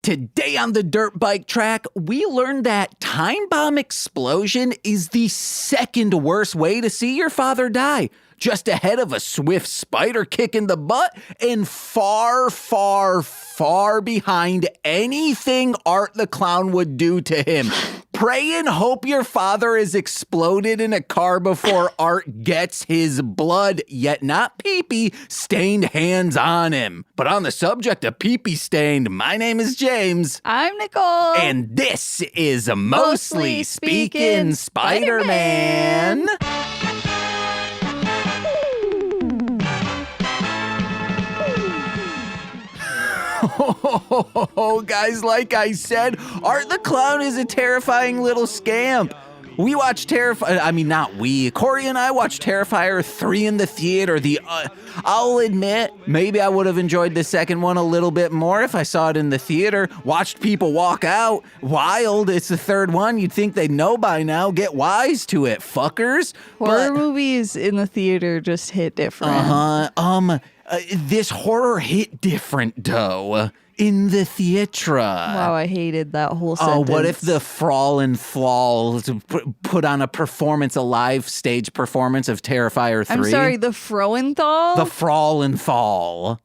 Today on the Dirt Bike Track, we learned that time bomb explosion is the second worst way to see your father die, just ahead of a swift spider kick in the butt and far, far, far behind anything Art the Clown would do to him. Pray and hope your father is exploded in a car before Art gets his blood, yet not pee-pee, stained hands on him. But on the subject of pee-pee stained, my name is James. I'm Nicole. And this is Mostly Speaking Spider-Man. Oh, guys, like I said, Art the Clown is a terrifying little scamp. We watched Corey and I watched Terrifier 3 in the theater. I'll admit, maybe I would have enjoyed the second one a little bit more if I saw it in the theater. Watched people walk out. Wild, it's the third one. You'd think they'd know by now. Get wise to it, fuckers. Horror movies in the theater just hit different. This horror hit different, though. In the theatre. Wow, I hated that whole sentence. Oh, what if the Frauenthal put on a live stage performance of Terrifier 3? I'm sorry, the Frauenthal? The Frauenthal.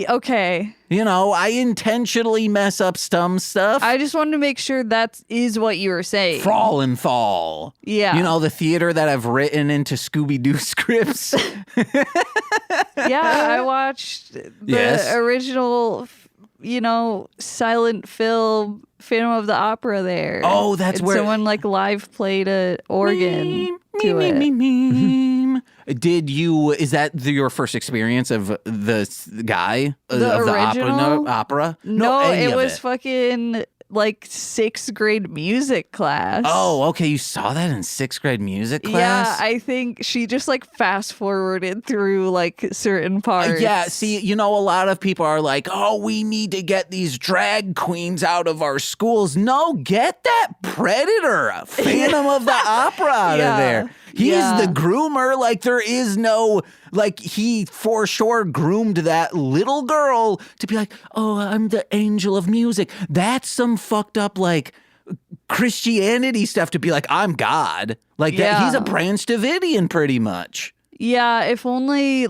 Okay. You know, I intentionally mess up some stuff. I just wanted to make sure that is what you were saying. Frauenthal. Yeah. You know, the theater that I've written into Scooby-Doo scripts. Yeah, I watched the original, silent film Phantom of the Opera there. Oh, that's where someone live played a organ to it. Is that your first experience of the guy? The of original? the opera? No, it was fucking sixth grade music class. Oh, okay. You saw that in sixth grade music class? Yeah, I think she just fast forwarded through certain parts. Yeah, see, a lot of people are like, oh, we need to get these drag queens out of our schools. No, get that Predator, Phantom of the Opera out of there. He's the groomer. There is no, he for sure groomed that little girl to be like, oh, I'm the angel of music. That's some fucked up, Christianity stuff to be like, I'm God. That. He's a Branch Davidian pretty much. Yeah, if only,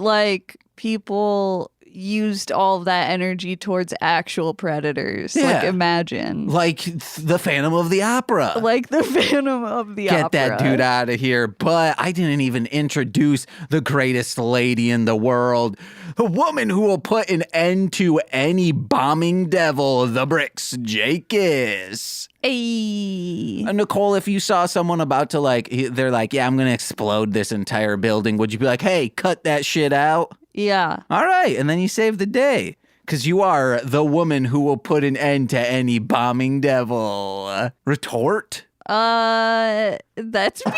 people used all of that energy towards actual predators. Yeah. Imagine. The Phantom of the Opera. The Phantom of the Opera. Get that dude out of here. But I didn't even introduce the greatest lady in the world. The woman who will put an end to any bombing devil, the Bricks Jacobs. Hey. Nicole, if you saw someone about to they're like, yeah, I'm going to explode this entire building, would you be like, hey, cut that shit out? Yeah. All right. And then you save the day because you are the woman who will put an end to any bombing devil. Retort? That's me.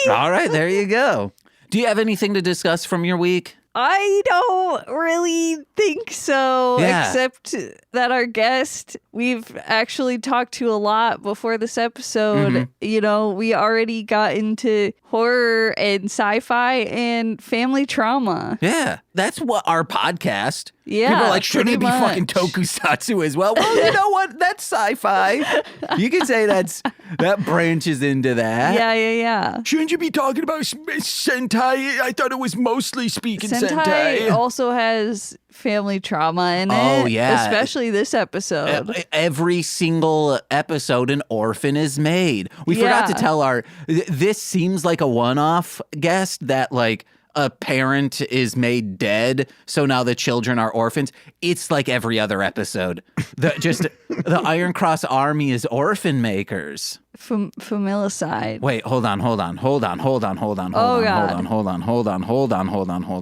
All right. There you go. Do you have anything to discuss from your week? I don't really think so, except that our guest, we've actually talked to a lot before this episode. Mm-hmm. We already got into horror and sci-fi and family trauma. Yeah, that's what our podcast. Yeah, people are shouldn't it be fucking tokusatsu as well? Well, you know what? That's sci-fi. You can say that branches into that. Yeah. Shouldn't you be talking about Sentai? I thought it was mostly speaking Sentai also has family trauma in it. Oh, yeah. Especially this episode. Every single episode, an orphan is made. We forgot to tell this seems like a one-off guest that a parent is made dead, so now the children are orphans. It's like every other episode. The Iron Cross Army is orphan makers. Familicide. Wait, hold on. Oh, God. Hold on.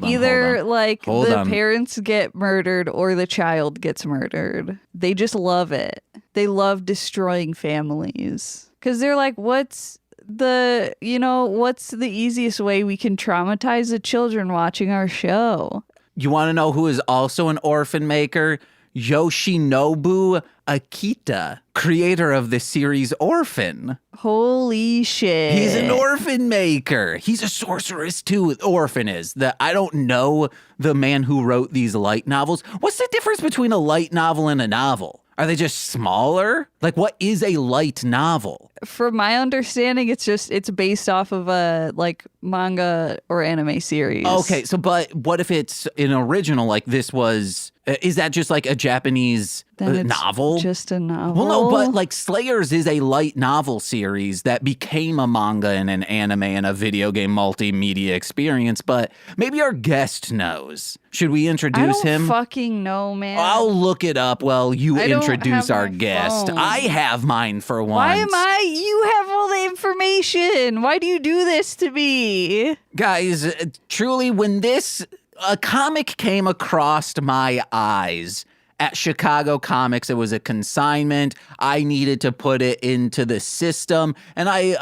Either the parents get murdered or the child gets murdered. They just love it. They love destroying families. Because they're like, what's the easiest way we can traumatize the children watching our show? You want to know who is also an orphan maker? Yoshinobu Akita, creator of the series Orphan. Holy shit. He's an orphan maker. He's a sorceress too. Orphan is. I don't know the man who wrote these light novels. What's the difference between a light novel and a novel? Are they just smaller? Like, what is a light novel? From my understanding, it's based off of a manga or anime series. Okay, but what if it's an original? Like this was, is that just like a Japanese novel? Just a novel. Well, no, but like Slayers is a light novel series that became a manga and an anime and a video game multimedia experience. But maybe our guest knows. Should we introduce him? I don't fucking know, man. I'll look it up while you introduce our guest. Phone. I have mine for once. Why am I? You have all the information. Why do you do this to me? Guys, truly, when a comic came across my eyes at Chicago Comics, it was a consignment. I needed to put it into the system, and I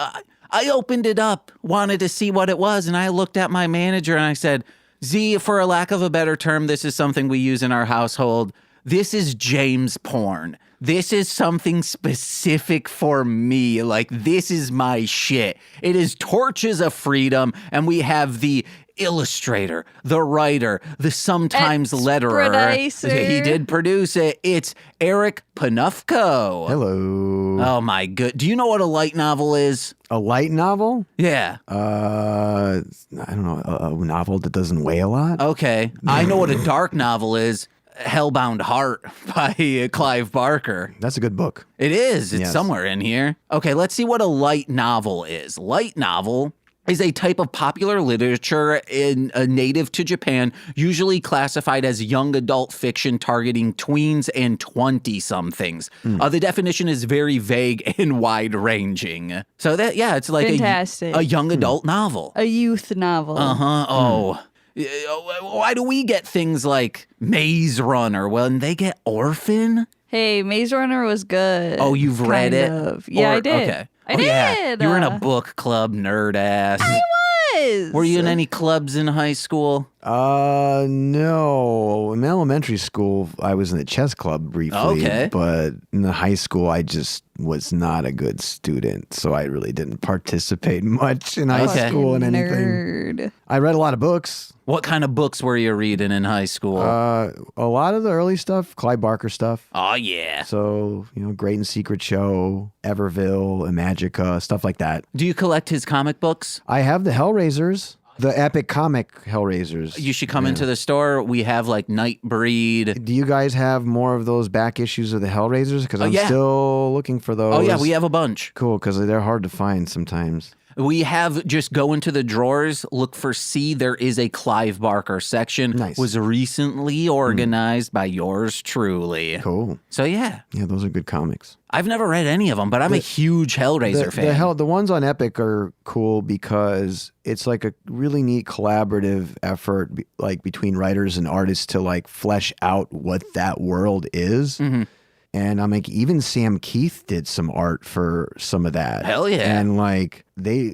opened it up, wanted to see what it was, and I looked at my manager and I said, Z, for a lack of a better term, this is something we use in our household. This is James porn. This is something specific for me. Like, this is my shit. It is Torches of Freedom, and we have the illustrator, the writer, the sometimes letterer. He did produce it. It's Eric Panowko. Hello. Oh my good. Do you know what a light novel is? A light novel? Yeah. I don't know. A novel that doesn't weigh a lot? Okay. I know what a dark novel is. Hellbound Heart by Clive Barker. That's a good book. It is. It's Yes. somewhere in here. Okay, let's see what a light novel is. Light novel is a type of popular literature native to Japan, usually classified as young adult fiction targeting tweens and 20-somethings. The definition is very vague and wide-ranging. So it's like Fantastic. a young adult novel. A youth novel. Uh-huh. Oh. Why do we get things like Maze Runner when they get Orphan? Hey, Maze Runner was good. Oh, you've read it? Yeah, I did. Okay. I did. Yeah. You were in a book club, nerd ass. I was. Were you in any clubs in high school? No. In elementary school, I was in the chess club briefly. Okay. But in the high school, I just was not a good student, so I really didn't participate much in high school and anything. Nerd. I read a lot of books. What kind of books were you reading in high school? A lot of the early stuff, Clive Barker stuff. Oh, yeah. So, Great and Secret Show, Everville, Imagica, stuff like that. Do you collect his comic books? I have the Hellraisers, the epic comic Hellraisers. You should come into the store. We have like Nightbreed. Do you guys have more of those back issues of the Hellraisers? Because I'm still looking for those. Oh, yeah, we have a bunch. Cool, because they're hard to find sometimes. We have just go into the drawers, look for C. There is a Clive Barker section. Nice. Was recently organized by yours truly. Cool. So, yeah. Yeah, those are good comics. I've never read any of them, but I'm a huge Hellraiser fan. The ones on Epic are cool because it's like a really neat collaborative effort between writers and artists to like flesh out what that world is. Mm-hmm. And I'm like, even Sam Keith did some art for some of that. Hell yeah. And like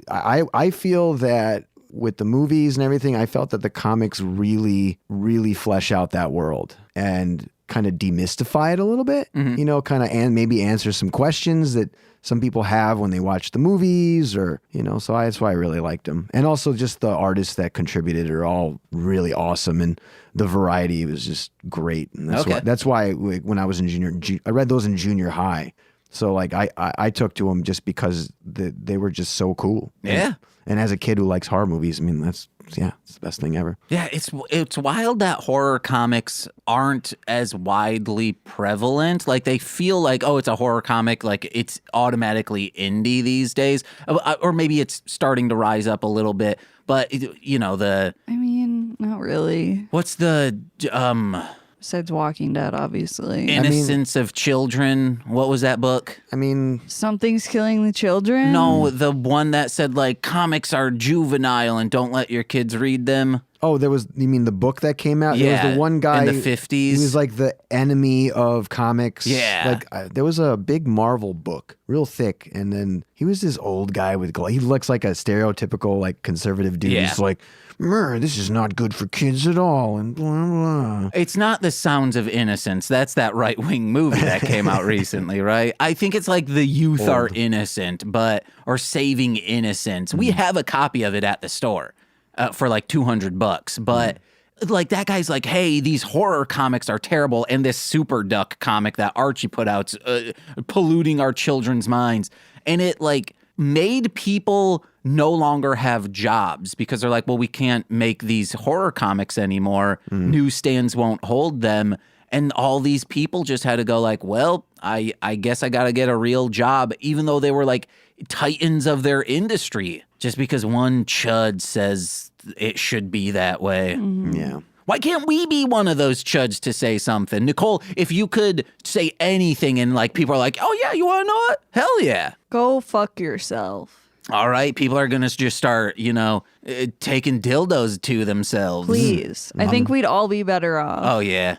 I feel that with the movies and everything, I felt that the comics really, really flesh out that world and kind of demystify it a little bit, and maybe answer some questions that some people have when they watch the movies or, so that's why I really liked them. And also just the artists that contributed are all really awesome. And the variety was just great. And that's why when I was in I read those in junior high. So like I took to them just because they were just so cool. Yeah. And as a kid who likes horror movies, I mean, it's the best thing ever. Yeah, it's wild that horror comics aren't as widely prevalent. Like they feel like, oh, it's a horror comic, like it's automatically indie these days. Or maybe it's starting to rise up a little bit. But, I mean, not really. What's the... Besides Walking Dead, obviously. Innocence of Children. What was that book? I mean... Something's Killing the Children? No, the one that said, like, comics are juvenile and don't let your kids read them. Oh, you mean the book that came out? Yeah. There was the one guy... in the 50s. He was like the enemy of comics. Yeah. There was a big Marvel book, real thick, and then he was this old guy with... He looks like a stereotypical, like, conservative dude. Yeah. He's like... This is not good for kids at all, and blah, blah. It's not The Sounds of Innocence. That's that right-wing movie that came out recently, right? I think it's like The Youth Are Innocent, or Saving Innocence. We have a copy of it at the store for like $200, but like that guy's like, hey, these horror comics are terrible, and this Super Duck comic that Archie put out's polluting our children's minds. And it like made people no longer have jobs because they're like, well, we can't make these horror comics anymore. Newsstands won't hold them. And all these people just had to go like, well, I guess I got to get a real job, even though they were like titans of their industry, just because one chud says it should be that way. Yeah. Why can't we be one of those chuds to say something? Nicole, if you could say anything and like people are like, oh yeah, you want to know it? Hell yeah. Go fuck yourself. All right, people are going to just start, taking dildos to themselves. Please. I think we'd all be better off. Oh, yeah.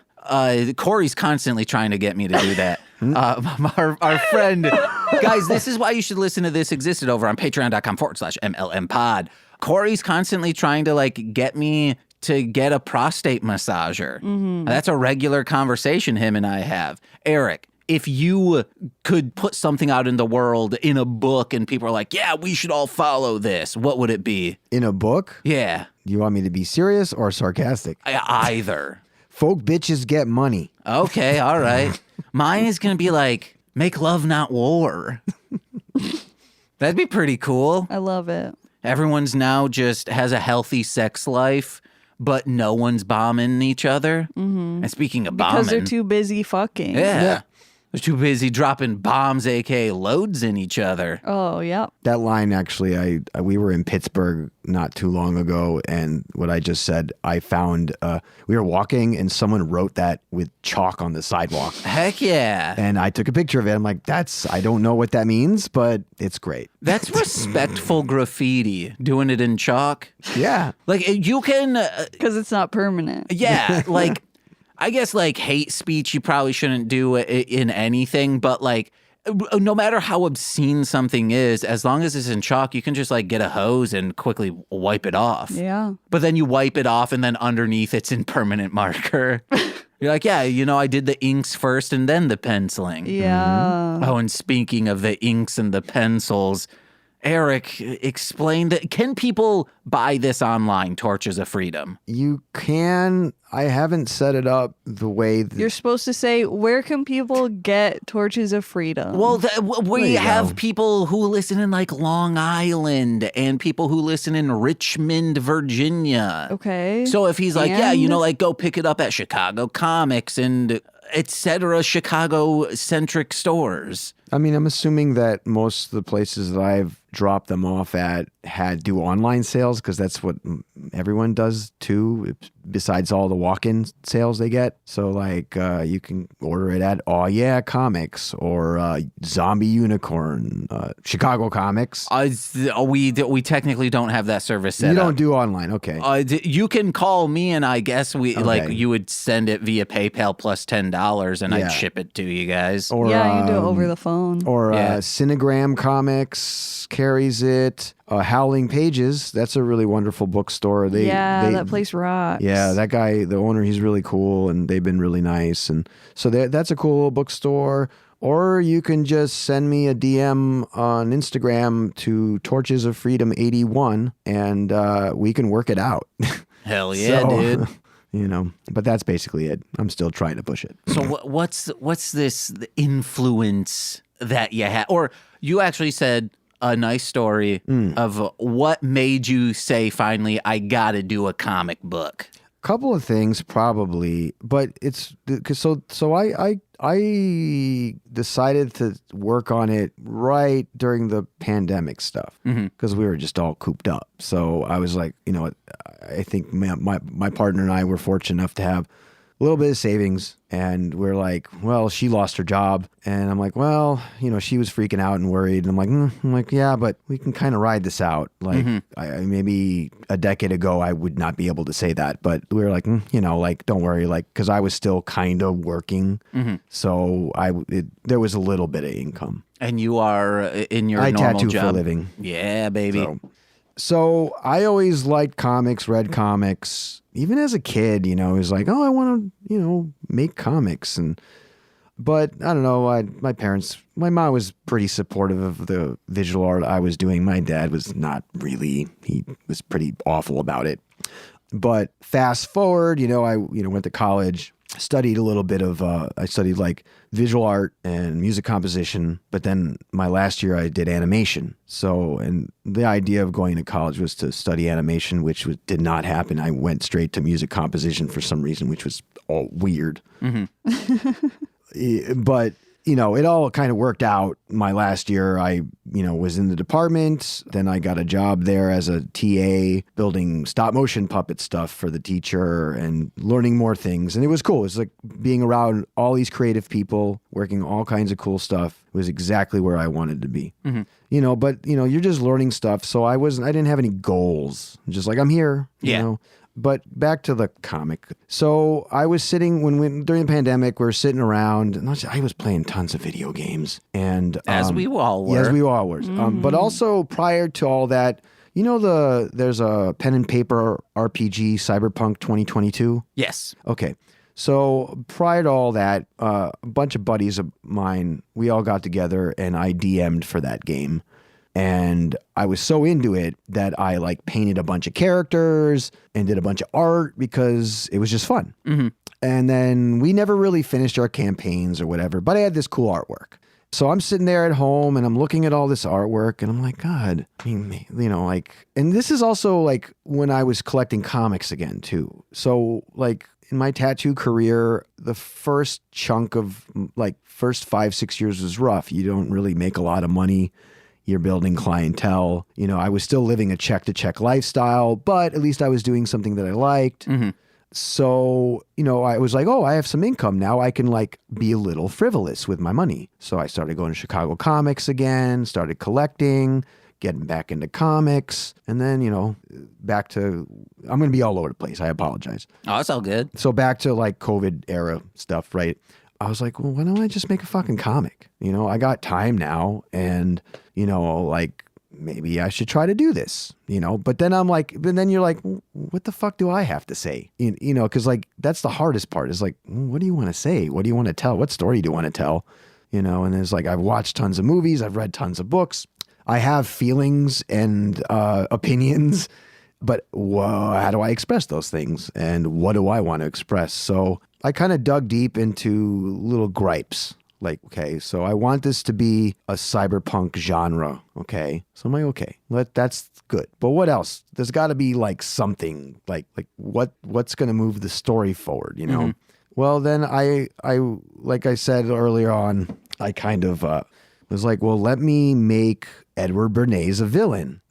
Corey's constantly trying to get me to do that. Our friend, guys, this is why you should listen to This Existed over on patreon.com/MLM pod. Corey's constantly trying to like get me to get a prostate massager. That's a regular conversation him and I have. Eric, if you could put something out in the world in a book and people are like, yeah, we should all follow this, what would it be? In a book? Yeah. Do you want me to be serious or sarcastic? Either. Folk bitches get money. Okay, all right. Mine is going to be like, make love, not war. That'd be pretty cool. I love it. Everyone's now just has a healthy sex life, but no one's bombing each other. And speaking of bombing. Because they're too busy fucking. Yeah. They're too busy dropping bombs, aka loads in each other. Oh, yeah. That line, actually, we were in Pittsburgh not too long ago, and what I just said, I found, we were walking, and someone wrote that with chalk on the sidewalk. Heck yeah. And I took a picture of it. I'm like, I don't know what that means, but it's great. That's respectful graffiti, doing it in chalk. Yeah. Like, you can... Because it's not permanent. Yeah, like... I guess like hate speech you probably shouldn't do in anything, but like no matter how obscene something is, as long as it's in chalk, you can just like get a hose and quickly wipe it off. Yeah. But then you wipe it off and then underneath it's in permanent marker. You're like, yeah, I did the inks first and then the penciling. Yeah. Oh, and speaking of the inks and the pencils, Eric, explain that. Can people buy this online, Torches of Freedom? You can. I haven't set it up the way You're supposed to say, where can people get Torches of Freedom? Well, we have people who listen in like Long Island and people who listen in Richmond, Virginia. Okay. So if he's like, yeah, like go pick it up at Chicago Comics and etc. Chicago-centric stores. I mean, I'm assuming that most of the places that I've dropped them off at do online sales because that's what everyone does too, besides all the walk-in sales they get. So like you can order it at Oh Yeah Comics or Zombie Unicorn, Chicago Comics. We technically don't have that service set up. You don't do online, okay. You can call me and I guess like you would send it via PayPal plus $10 and I'd ship it to you guys. Or, you can do it over the phone. Or Cinegram Comics carries it. Howling Pages, that's a really wonderful bookstore. That place rocks. Yeah, that guy, the owner, he's really cool, and they've been really nice. And so that's a cool little bookstore. Or you can just send me a DM on Instagram to Torches of Freedom 81, and we can work it out. Hell yeah, dude. But that's basically it. I'm still trying to push it. So what's this influence that you had? Or you actually said a nice story of what made you say, finally, I got to do a comic book. Couple of things probably, but it's so I decided to work on it right during the pandemic stuff because we were just all cooped up. So I was like, I think my partner and I were fortunate enough to have a little bit of savings, and we're like, well, she lost her job, and I'm like, well, she was freaking out and worried, and I'm like, yeah, but we can kind of ride this out. Like, maybe a decade ago, I would not be able to say that, but we were like, don't worry, like, because I was still kind of working, so there was a little bit of income. And you are in your normal tattoo job for a living. Yeah, baby. So I always liked comics, read comics. Even as a kid, it was like, oh, I want to, make comics. But I don't know, my mom was pretty supportive of the visual art I was doing. My dad was not really, he was pretty awful about it. But fast forward, I went to college, studied a little bit of, I studied like visual art and music composition, but then my last year I did animation. So, and the idea of going to college was to study animation, which did not happen. I went straight to music composition for some reason, which was all weird. But it all kind of worked out. My last year, I, was in the department. Then I got a job there as a TA, building stop motion puppet stuff for the teacher and learning more things. And it was cool. It was like being around all these creative people, working all kinds of cool stuff. It was exactly where I wanted to be. But you're just learning stuff. So I didn't have any goals. Just like, I'm here, you know. But back to the comic. So I was sitting during the pandemic, we were sitting around, and I was playing tons of video games, and as we all were. As we all were. But also prior to all that, there's a pen and paper RPG, Cyberpunk 2022. Yes. Okay. So prior to all that, a bunch of buddies of mine, we all got together, and I DM'd for that game. And I was so into it that I like painted a bunch of characters and did a bunch of art because it was just fun. And then we never really finished our campaigns or whatever, but I had this cool artwork. So I'm sitting there at home and I'm looking at all this artwork and I'm like, God, and this is also like when I was collecting comics again too. So like in my tattoo career, the first chunk of like first 5-6 years was rough. You don't really make a lot of money. You're building clientele. I was still living a check-to-check lifestyle, but at least I was doing something that I liked. So, I was like, oh, I have some income now. I can like be a little frivolous with my money. So I started going to Chicago comics again, started collecting, getting back into comics. And then, back to, I'm going to be all over the place. I apologize. Oh, it's all good. So back to like COVID era stuff, right? I was like, well, why don't I just make a fucking comic? I got time now and, like maybe I should try to do this, but then you're like, what the fuck do I have to say? Cause like, that's the hardest part is like, what do you want to say? What do you want to tell? What story do you want to tell? And there's like, I've watched tons of movies. I've read tons of books. I have feelings and opinions, but how do I express those things? And what do I want to express? So I kind of dug deep into little gripes. Like, okay, so I want this to be a cyberpunk genre. Okay. So I'm like, okay, that's good. But what else? There's got to be like something like what's going to move the story forward, Well, then I like I said earlier on, I kind of was like, well, let me make Edward Bernays a villain.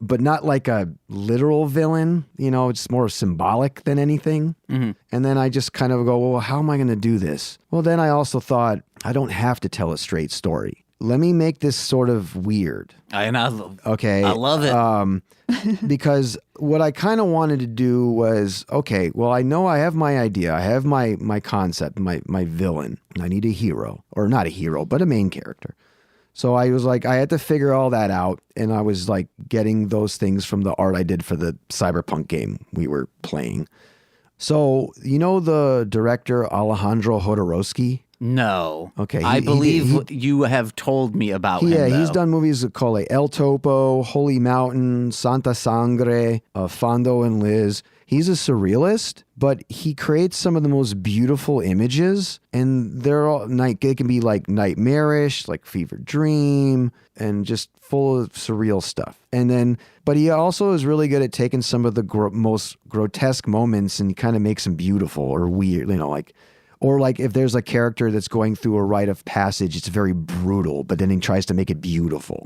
But not like a literal villain, it's more symbolic than anything. And then I just kind of go, well, how am I going to do this? Well, then I also thought, I don't have to tell a straight story. Let me make this sort of weird. Okay. I love it. Because what I kind of wanted to do was, okay, well, I know I have my idea. I have my concept, my villain. I need a hero. Or not a hero, but a main character. So I was like, I had to figure all that out. And I was like getting those things from the art I did for the Cyberpunk game we were playing. So, the director Alejandro Jodorowsky? No. Okay. I believe you have told me about him. Yeah, though. He's done movies called El Topo, Holy Mountain, Santa Sangre, Fondo and Liz. He's a surrealist, but he creates some of the most beautiful images, and they're all they can be like nightmarish, like fever dream, and just full of surreal stuff. But he also is really good at taking some of the most grotesque moments and kind of makes them beautiful or weird, or like if there's a character that's going through a rite of passage, it's very brutal, but then he tries to make it beautiful.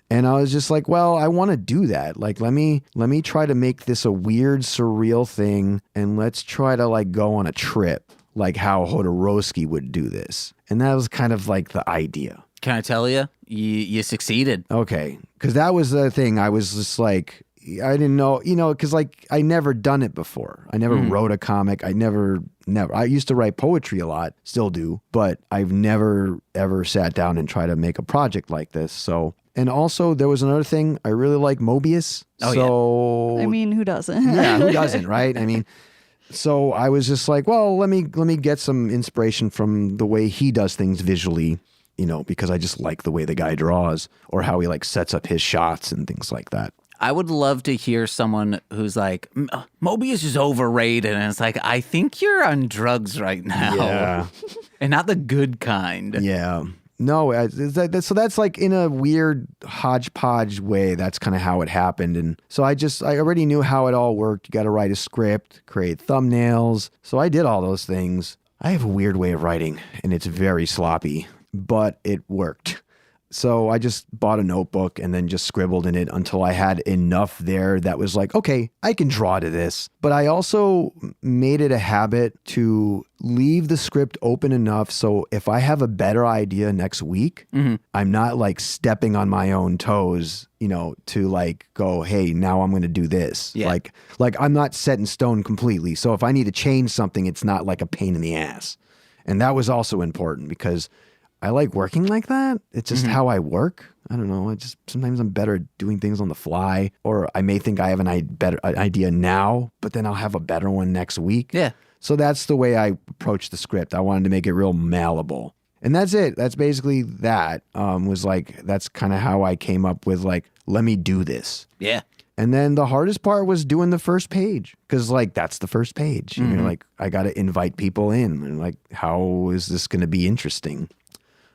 And I was just like, well, I want to do that. Like, let me try to make this a weird, surreal thing. And let's try to like go on a trip, like how Jodorowsky would do this. And that was kind of like the idea. Can I tell you? You succeeded. Okay. Because that was the thing. I was just like, I didn't know, because like I never done it before. I never wrote a comic. I never. I used to write poetry a lot, still do, but I've never ever sat down and tried to make a project like this. So. And also, there was another thing. I really like Mobius. Oh, yeah. I mean, who doesn't? Yeah, who doesn't, right? I mean, so I was just like, well, let me get some inspiration from the way he does things visually, because I just like the way the guy draws or how he like sets up his shots and things like that. I would love to hear someone who's like, Mobius is overrated. And it's like, I think you're on drugs right now. Yeah. And not the good kind. Yeah. No, so that's like in a weird hodgepodge way. That's kind of how it happened. And so I already knew how it all worked. You got to write a script, create thumbnails. So I did all those things. I have a weird way of writing, and it's very sloppy, but it worked. So I just bought a notebook and then just scribbled in it until I had enough there that was like, okay, I can draw to this. But I also made it a habit to leave the script open enough so if I have a better idea next week, I'm not like stepping on my own toes, to like go, hey, now I'm going to do this. Yeah. Like I'm not set in stone completely. So if I need to change something, it's not like a pain in the ass. And that was also important because I like working like that. It's just how I work. I don't know. Sometimes I'm better at doing things on the fly, or I may think I have an better idea now, but then I'll have a better one next week. Yeah. So that's the way I approached the script. I wanted to make it real malleable. And that's it. That's basically that. That's kind of how I came up with like, let me do this. Yeah. And then the hardest part was doing the first page because that's the first page. You're like, I got to invite people in and like, how is this going to be interesting?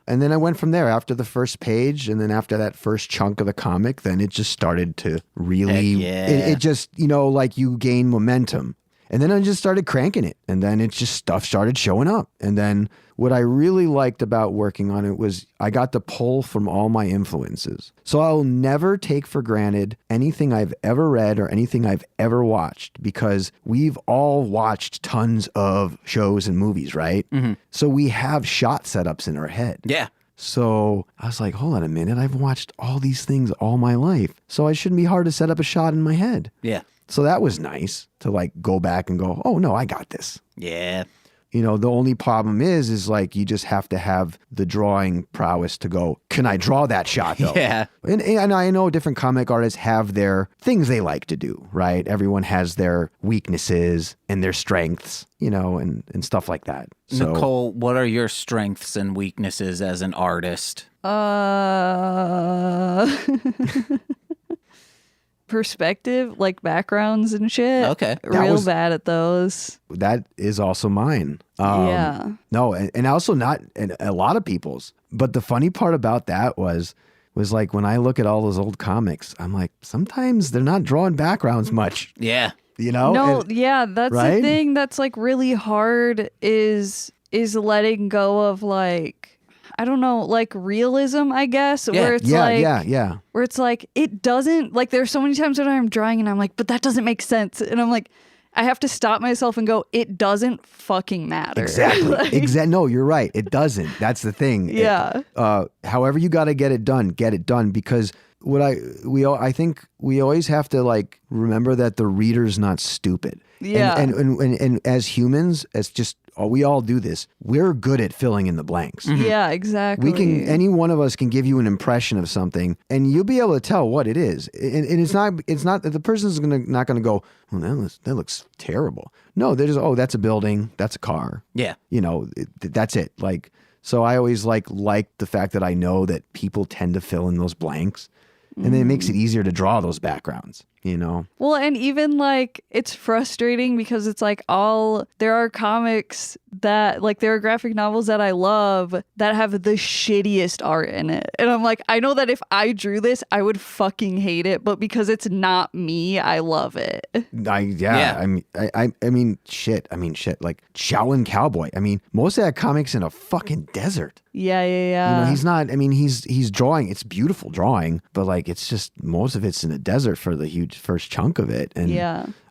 And then I went from there after the first page. And then after that first chunk of the comic, then it just started to really, it just, like you gain momentum. And then I just started cranking it. And then it just stuff started showing up. And then what I really liked about working on it was I got to pull from all my influences. So I'll never take for granted anything I've ever read or anything I've ever watched because we've all watched tons of shows and movies, right? So we have shot setups in our head. Yeah. So I was like, hold on a minute. I've watched all these things all my life. So it shouldn't be hard to set up a shot in my head. Yeah. So that was nice to like go back and go, oh no, I got this. Yeah. The only problem is like you just have to have the drawing prowess to go, can I draw that shot though? Yeah. And I know different comic artists have their things they like to do, right? Everyone has their weaknesses and their strengths, and stuff like that. So, Nicole, what are your strengths and weaknesses as an artist? Perspective, like backgrounds and shit. Okay. Real bad at those. That is also mine. Yeah. No, and also not and a lot of people's. But the funny part about that was like when I look at all those old comics, I'm like, sometimes they're not drawing backgrounds much. Yeah. No, that's right? the thing that's like really hard is letting go of like, I don't know, like realism, I guess, where it's where it's like, it doesn't, like there's so many times when I'm drawing and I'm like, but that doesn't make sense. And I'm like, I have to stop myself and go, it doesn't fucking matter. Exactly. No, you're right. It doesn't. That's the thing. Yeah. However you got to get it done because I think we always have to like remember that the reader's not stupid. Yeah. And as humans, we all do this. We're good at filling in the blanks. Yeah, exactly. Any one of us can give you an impression of something and you'll be able to tell what it is. And it's not, the person's not going to go, oh, that looks terrible. No, they're just, oh, that's a building. That's a car. Yeah. That's it. Like, so I always like the fact that I know that people tend to fill in those blanks. And then it makes it easier to draw those backgrounds, Well, and even like it's frustrating because it's like there are comics that like there are graphic novels that I love that have the shittiest art in it. And I'm like, I know that if I drew this, I would fucking hate it, but because it's not me, I love it. I mean, shit. Like Shaolin Cowboy. I mean, most of that comic's in a fucking desert. Yeah. He's not, he's drawing, it's beautiful drawing, but like, it's just, most of it's in a desert for the huge first chunk of it. And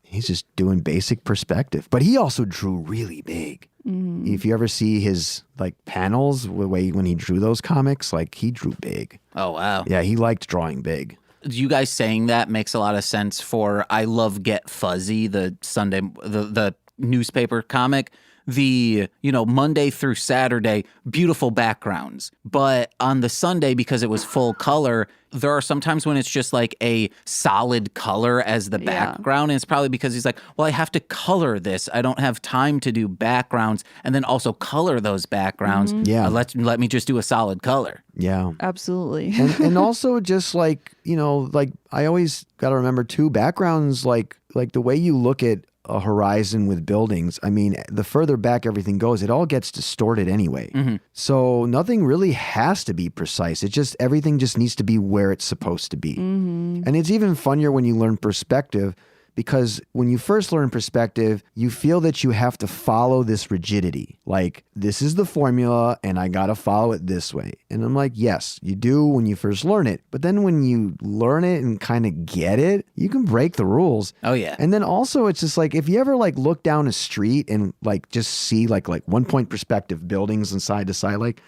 he's just doing basic perspective, but he also drew really big. If you ever see his like panels when he drew those comics, like he drew big. Oh, wow. Yeah. He liked drawing big. You guys saying that makes a lot of sense for I Love Get Fuzzy, the Sunday, the newspaper comic. the, Monday through Saturday, beautiful backgrounds. But on the Sunday, because it was full color, there are sometimes when it's just like a solid color as the background. And it's probably because he's like, well, I have to color this. I don't have time to do backgrounds and then also color those backgrounds. Yeah. Let me just do a solid color. Yeah. Absolutely. And also just like, like I always got to remember too, backgrounds, like the way you look at a horizon with buildings, I mean, the further back everything goes, it all gets distorted anyway. So nothing really has to be precise. Everything just needs to be where it's supposed to be. And it's even funnier when you learn perspective, because when you first learn perspective, you feel that you have to follow this rigidity. Like, this is the formula and I got to follow it this way. And I'm like, yes, you do when you first learn it. But then when you learn it and kind of get it, you can break the rules. Oh, yeah. And then also it's just like, if you ever like look down a street and like just see like 1 point perspective buildings and side to side, like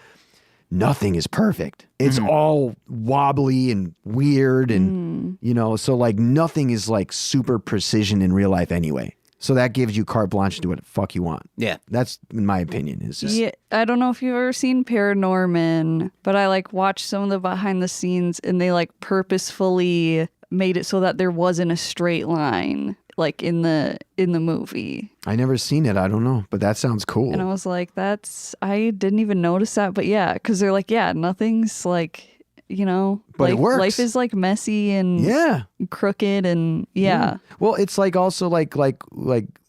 nothing is perfect. It's all wobbly and weird and, so like nothing is like super precision in real life anyway. So that gives you carte blanche to do what the fuck you want. Yeah. That's, in my opinion, is just... Yeah, I don't know if you've ever seen Paranorman, but I like watched some of the behind the scenes and they like purposefully made it so that there wasn't a straight line like in the movie. I never seen it. I don't know, but that sounds cool. And I was like, I didn't even notice that. But yeah, because they're like, yeah, nothing's like, but it works. Life is like messy and crooked and Well, it's like also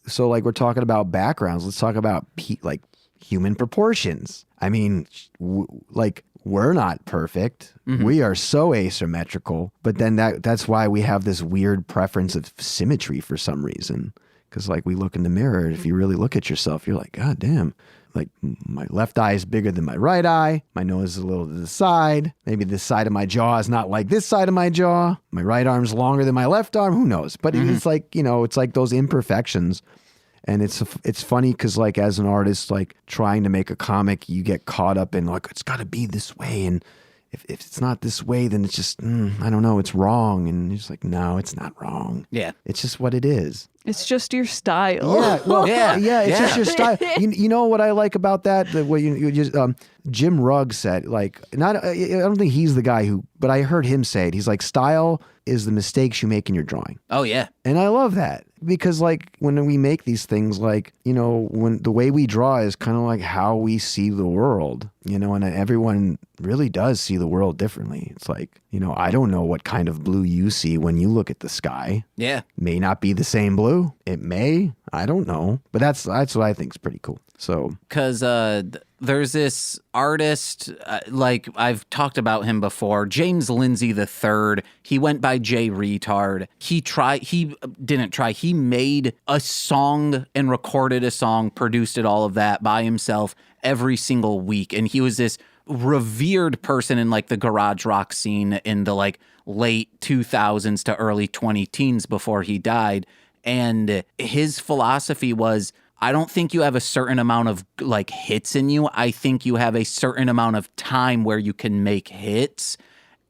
so like we're talking about backgrounds. Let's talk about like human proportions. I mean, we're not perfect. We are so asymmetrical, but then that's why we have this weird preference of symmetry for some reason. Because like we look in the mirror, if you really look at yourself, you're like, God damn, like my left eye is bigger than my right eye. My nose is a little to the side. Maybe this side of my jaw is not like this side of my jaw. My right arm's longer than my left arm. Who knows? But it's like, it's like those imperfections. And it's funny because like as an artist, like trying to make a comic, you get caught up in like, it's got to be this way. And if it's not this way, then it's just, I don't know, it's wrong. And you're just like, no, it's not wrong. Yeah. It's just what it is. It's just your style. Yeah, well, it's just your style. You know what I like about that? What you just Jim Rugg said, like, not I don't think he's the guy who, but I heard him say it. He's like, style is the mistakes you make in your drawing. Oh yeah, and I love that because like when we make these things, like when the way we draw is kind of like how we see the world, and everyone really does see the world differently. It's like I don't know what kind of blue you see when you look at the sky. Yeah, may not be the same blue. It may. I don't know. But that's what I think is pretty cool. So, because there's this artist, like I've talked about him before, James Lindsay III. He went by J Retard. He made a song and recorded a song, produced it, all of that by himself every single week. And he was this revered person in like the garage rock scene in the like late 2000s to early 2010s before he died. And his philosophy was, I don't think you have a certain amount of like hits in you. I think you have a certain amount of time where you can make hits.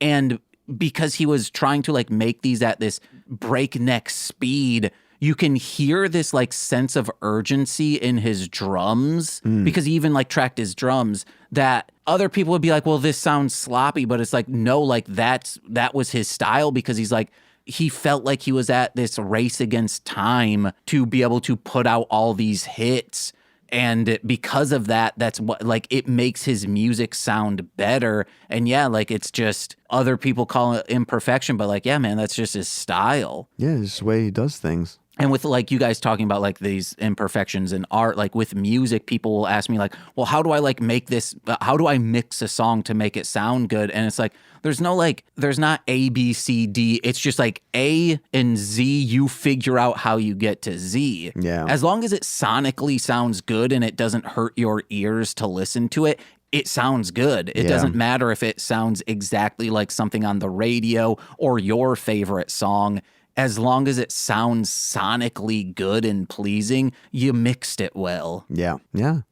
And because he was trying to like make these at this breakneck speed, you can hear this like sense of urgency in his drums because he even like tracked his drums that other people would be like, well, this sounds sloppy, but it's like, no, like that was his style because he's like, he felt like he was at this race against time to be able to put out all these hits. And because of that, that's what, like, it makes his music sound better. And yeah, like, it's just, other people call it imperfection, but like, yeah, man, that's just his style. Yeah, it's the way he does things. And with like you guys talking about like these imperfections in art, like with music, people will ask me like, well, how do I like make this, how do I mix a song to make it sound good? And it's like, there's not A, B, C, D. It's just like A and Z, you figure out how you get to Z. Yeah. As long as it sonically sounds good and it doesn't hurt your ears to listen to it, it sounds good. It doesn't matter if it sounds exactly like something on the radio or your favorite song. As long as it sounds sonically good and pleasing, you mixed it well. Yeah,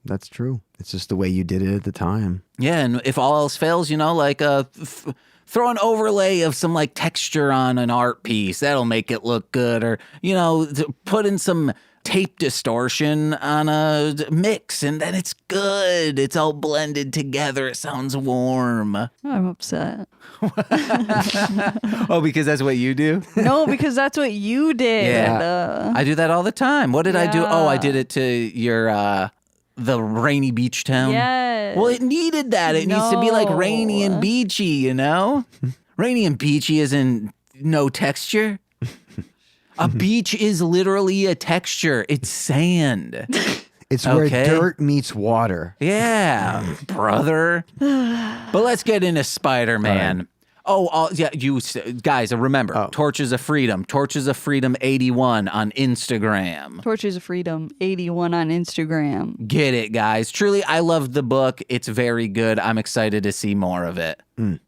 that's true. It's just the way you did it at the time. Yeah, and if all else fails, like throw an overlay of some like texture on an art piece. That'll make it look good. Or, put in some tape distortion on a mix, and then it's good. It's all blended together. It sounds warm. I'm upset. Oh, because that's what you do? No, because that's what you did. Yeah. I do that all the time. What did I do? Oh, I did it to your the rainy beach town. Yes. Well, it needed that. It needs to be like rainy and beachy, you know? Rainy and beachy isn't no texture. A beach is literally a texture. It's sand. It's where dirt meets water. Yeah, brother. But let's get into Spider-Man. Right. Oh, yeah, you guys, remember, Torches of Freedom. Torches of Freedom 81 on Instagram. Torches of Freedom 81 on Instagram. Get it, guys. Truly, I loved the book. It's very good. I'm excited to see more of it.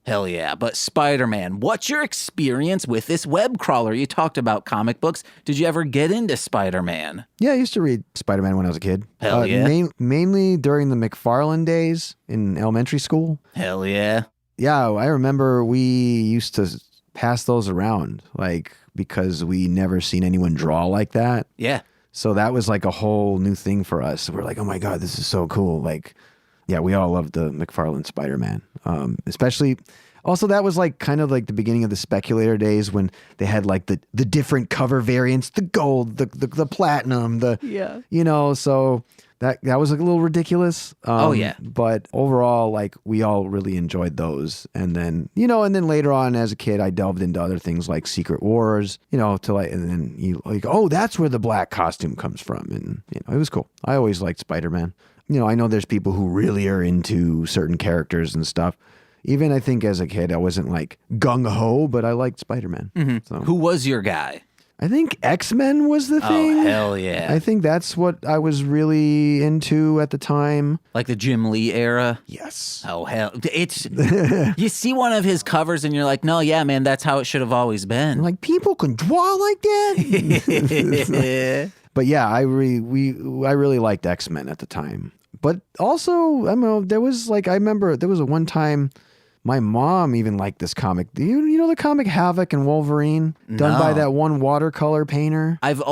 Hell yeah. But Spider-Man, what's your experience with this web crawler? You talked about comic books. Did you ever get into Spider-Man? Yeah, I used to read Spider-Man when I was a kid. Hell yeah. Mainly during the McFarlane days in elementary school. Hell yeah. Yeah, I remember we used to pass those around, like, because we never seen anyone draw like that. Yeah. So that was like a whole new thing for us. We're like, oh my God, this is so cool. Like, yeah, we all loved the McFarlane Spider-Man. Especially, also that was like kind of like the beginning of the speculator days when they had like the different cover variants, the gold, the platinum, you know, so that was like a little ridiculous. But overall, like we all really enjoyed those. And then, you know, and then later on as a kid, I delved into other things like Secret Wars, you know, and then you like, oh, that's where the black costume comes from. And, you know, it was cool. I always liked Spider-Man. You know, I know there's people who really are into certain characters and stuff. Even I think as a kid, I wasn't like gung-ho, but I liked Spider-Man. Mm-hmm. So. Who was your guy? I think X-Men was the thing. Oh, hell yeah. I think that's what I was really into at the time. Like the Jim Lee era? Yes. Oh, hell. It's you see one of his covers and you're like, no, yeah, man, that's how it should have always been. Like, people can draw like that? But yeah, I really liked X-Men at the time. But also, I don't know, I remember there was a one time my mom even liked this comic. You know the comic Havoc and Wolverine? Done by that one watercolor painter? I've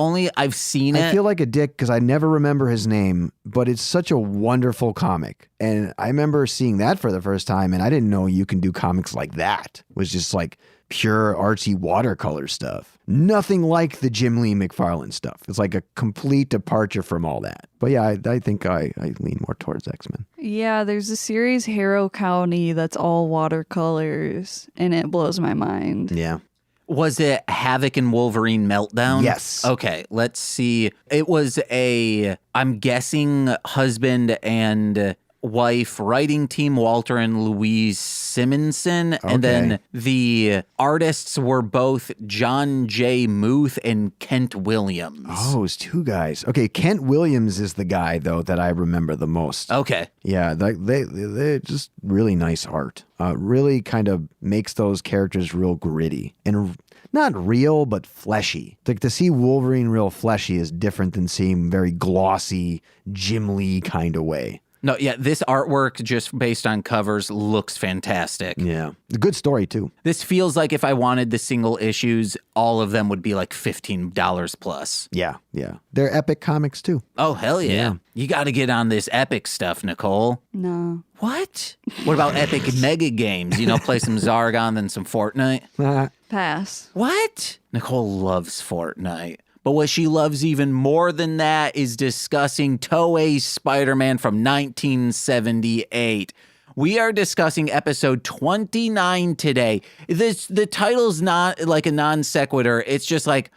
seen it. I feel like a dick because I never remember his name, but it's such a wonderful comic. And I remember seeing that for the first time, and I didn't know you can do comics like that. It was just like pure artsy watercolor stuff. Nothing like the Jim Lee McFarlane stuff. It's like a complete departure from all that. But yeah, I think I lean more towards X-Men. Yeah, there's a series, Harrow County, that's all watercolors, and it blows my mind. Yeah. Was it Havoc and Wolverine Meltdown? Yes. Okay, let's see. It was I'm guessing husband and wife writing team, Walter and Louise Simonson. Okay. And then the artists were both John J. Muth and Kent Williams. Oh, it's two guys. Okay, Kent Williams is the guy, though, that I remember the most. Okay. Yeah, they're just really nice art. Really kind of makes those characters real gritty. And not real, but fleshy. Like to see Wolverine real fleshy is different than seeing very glossy, Jim Lee kind of way. No, yeah, this artwork, just based on covers, looks fantastic. Yeah. A good story, too. This feels like if I wanted the single issues, all of them would be like $15 plus. Yeah, yeah. They're epic comics, too. Oh, hell yeah. You got to get on this epic stuff, Nicole. No. What? What about epic mega games? You know, play some Zargon, then some Fortnite? Pass. What? Nicole loves Fortnite. But what she loves even more than that is discussing Toei's Spider-Man from 1978. We are discussing episode 29 today. The title's not like a non sequitur. It's just like,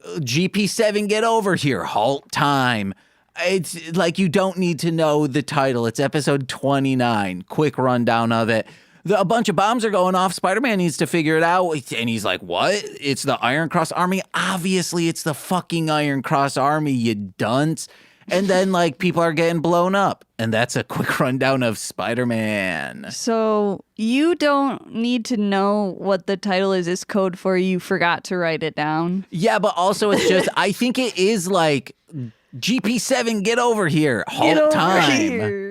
GP7, get over here. Halt time. It's like you don't need to know the title. It's episode 29. Quick rundown of it. A bunch of bombs are going off. Spider-Man needs to figure it out. And he's like, what? It's the Iron Cross Army? Obviously, it's the fucking Iron Cross Army, you dunce. And then, like, people are getting blown up. And that's a quick rundown of Spider-Man. So you don't need to know what the title is. It's code for you forgot to write it down. Yeah, but also it's just, I think it is like, GP7, get over here. Halt time. Here.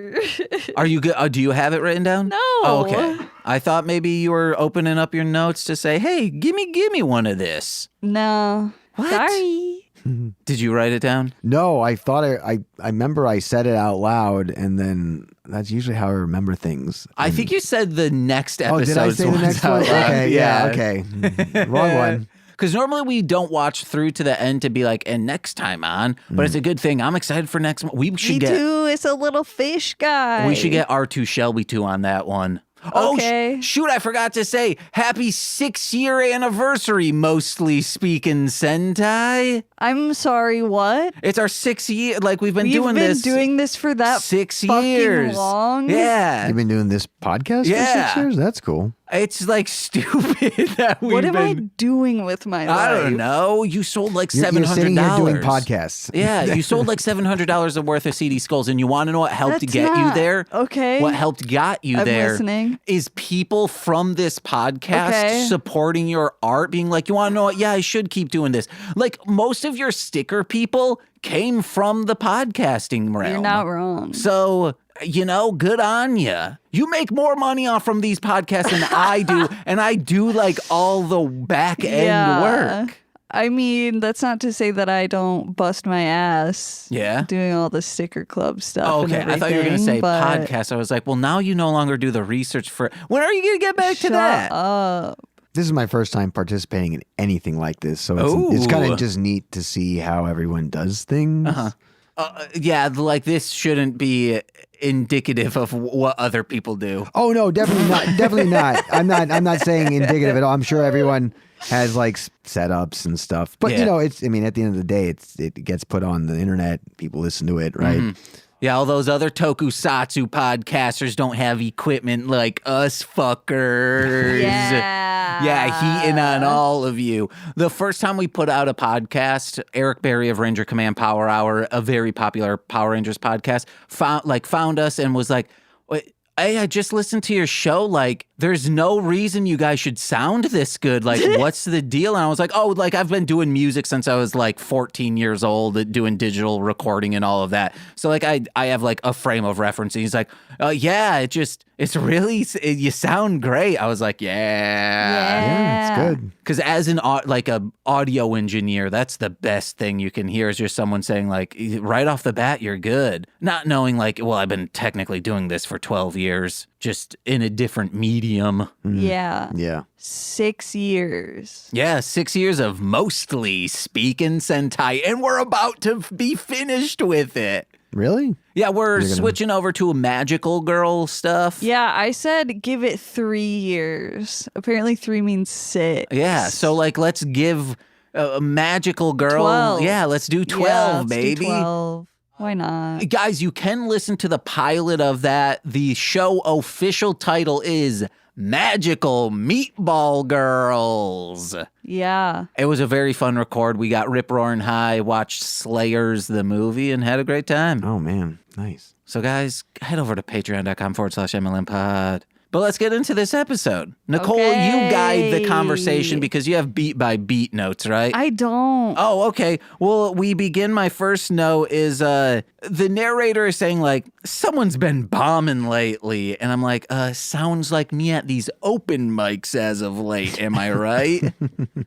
Are you good? Do you have it written down? No. Oh, okay. I thought maybe you were opening up your notes to say, hey, gimme one of this. No. What? Sorry. Did you write it down? No, I thought I remember I said it out loud, and then that's usually how I remember things. I think you said the next episode. Oh, did I say the next one? Okay, yeah, okay. Wrong one. Because normally we don't watch through to the end to be like, and next time on. But it's a good thing. I'm excited for next month. We should Me too. It's a little fish guy. We should get R2 Shelby too on that one. Okay. Oh, shoot, I forgot to say, happy 6-year anniversary, Mostly Speaking Sentai. I'm sorry, what? It's our 6th year, like we've been doing this. We've been doing this for that 6 fucking years. long? Yeah. You've been doing this podcast for 6 years? That's cool. It's like stupid that we've What am I doing with my life? I don't know. You sold like $700. You're sitting here doing podcasts. Yeah, you sold like $700 worth of CD skulls, and you want to know what helped you there? Okay. What helped got you I'm there listening. is people from this podcast supporting your art, being like, you want to know what? Yeah, I should keep doing this. Like most of your sticker people came from the podcasting realm. You're not wrong. So, good on you. You make more money off from these podcasts than I do, and I do like all the back end work. I mean, that's not to say that I don't bust my ass doing all the sticker club stuff. Oh, okay, I thought you were going to say podcast. I was like, well, now you no longer do the research for it. When are you going to get back to that? Shut up. This is my first time participating in anything like this, so it's kind of just neat to see how everyone does things. Yeah, like this shouldn't be indicative of what other people do. Oh no, definitely not. Definitely not. I'm not saying indicative at all. I'm sure everyone has like setups and stuff, but it's. I mean, at the end of the day, it gets put on the internet. People listen to it, right? Mm-hmm. Yeah, all those other tokusatsu podcasters don't have equipment like us fuckers. Yeah, heating on all of you. The first time we put out a podcast, Eric Berry of Ranger Command Power Hour, a very popular Power Rangers podcast, found us and was like, hey, I just listened to your show. Like, there's no reason you guys should sound this good. Like, what's the deal? And I was like, oh, like, I've been doing music since I was like 14 years old, doing digital recording and all of that. So, like, I have like a frame of reference. And he's like, it's really, you sound great. I was like, yeah, it's good. Because as an audio engineer, that's the best thing you can hear is just someone saying like, right off the bat, you're good. Not knowing like, well, I've been technically doing this for 12 years, just in a different medium. Yeah. 6 years. Yeah, 6 years of Mostly Speaking Sentai, and we're about to be finished with it. Really? Yeah, we're switching over to a magical girl stuff. Yeah, I said give it 3 years. Apparently 3 means 6. Yeah, so like let's give a magical girl. 12. Yeah, let's do 12, baby. Do 12. Why not? Guys, you can listen to the pilot of that. The show official title is Magical Meatball Girls. Yeah. It was a very fun record. We got rip roaring high, watched Slayers the movie, and had a great time. Oh, man. Nice. So, guys, head over to patreon.com/MLMpod. But let's get into this episode. Nicole, you guide the conversation because you have beat by beat notes, right? I don't. Oh, okay. Well, we begin. My first note is the narrator is saying like, someone's been bombing lately. And I'm like, sounds like me at these open mics as of late. Am I right?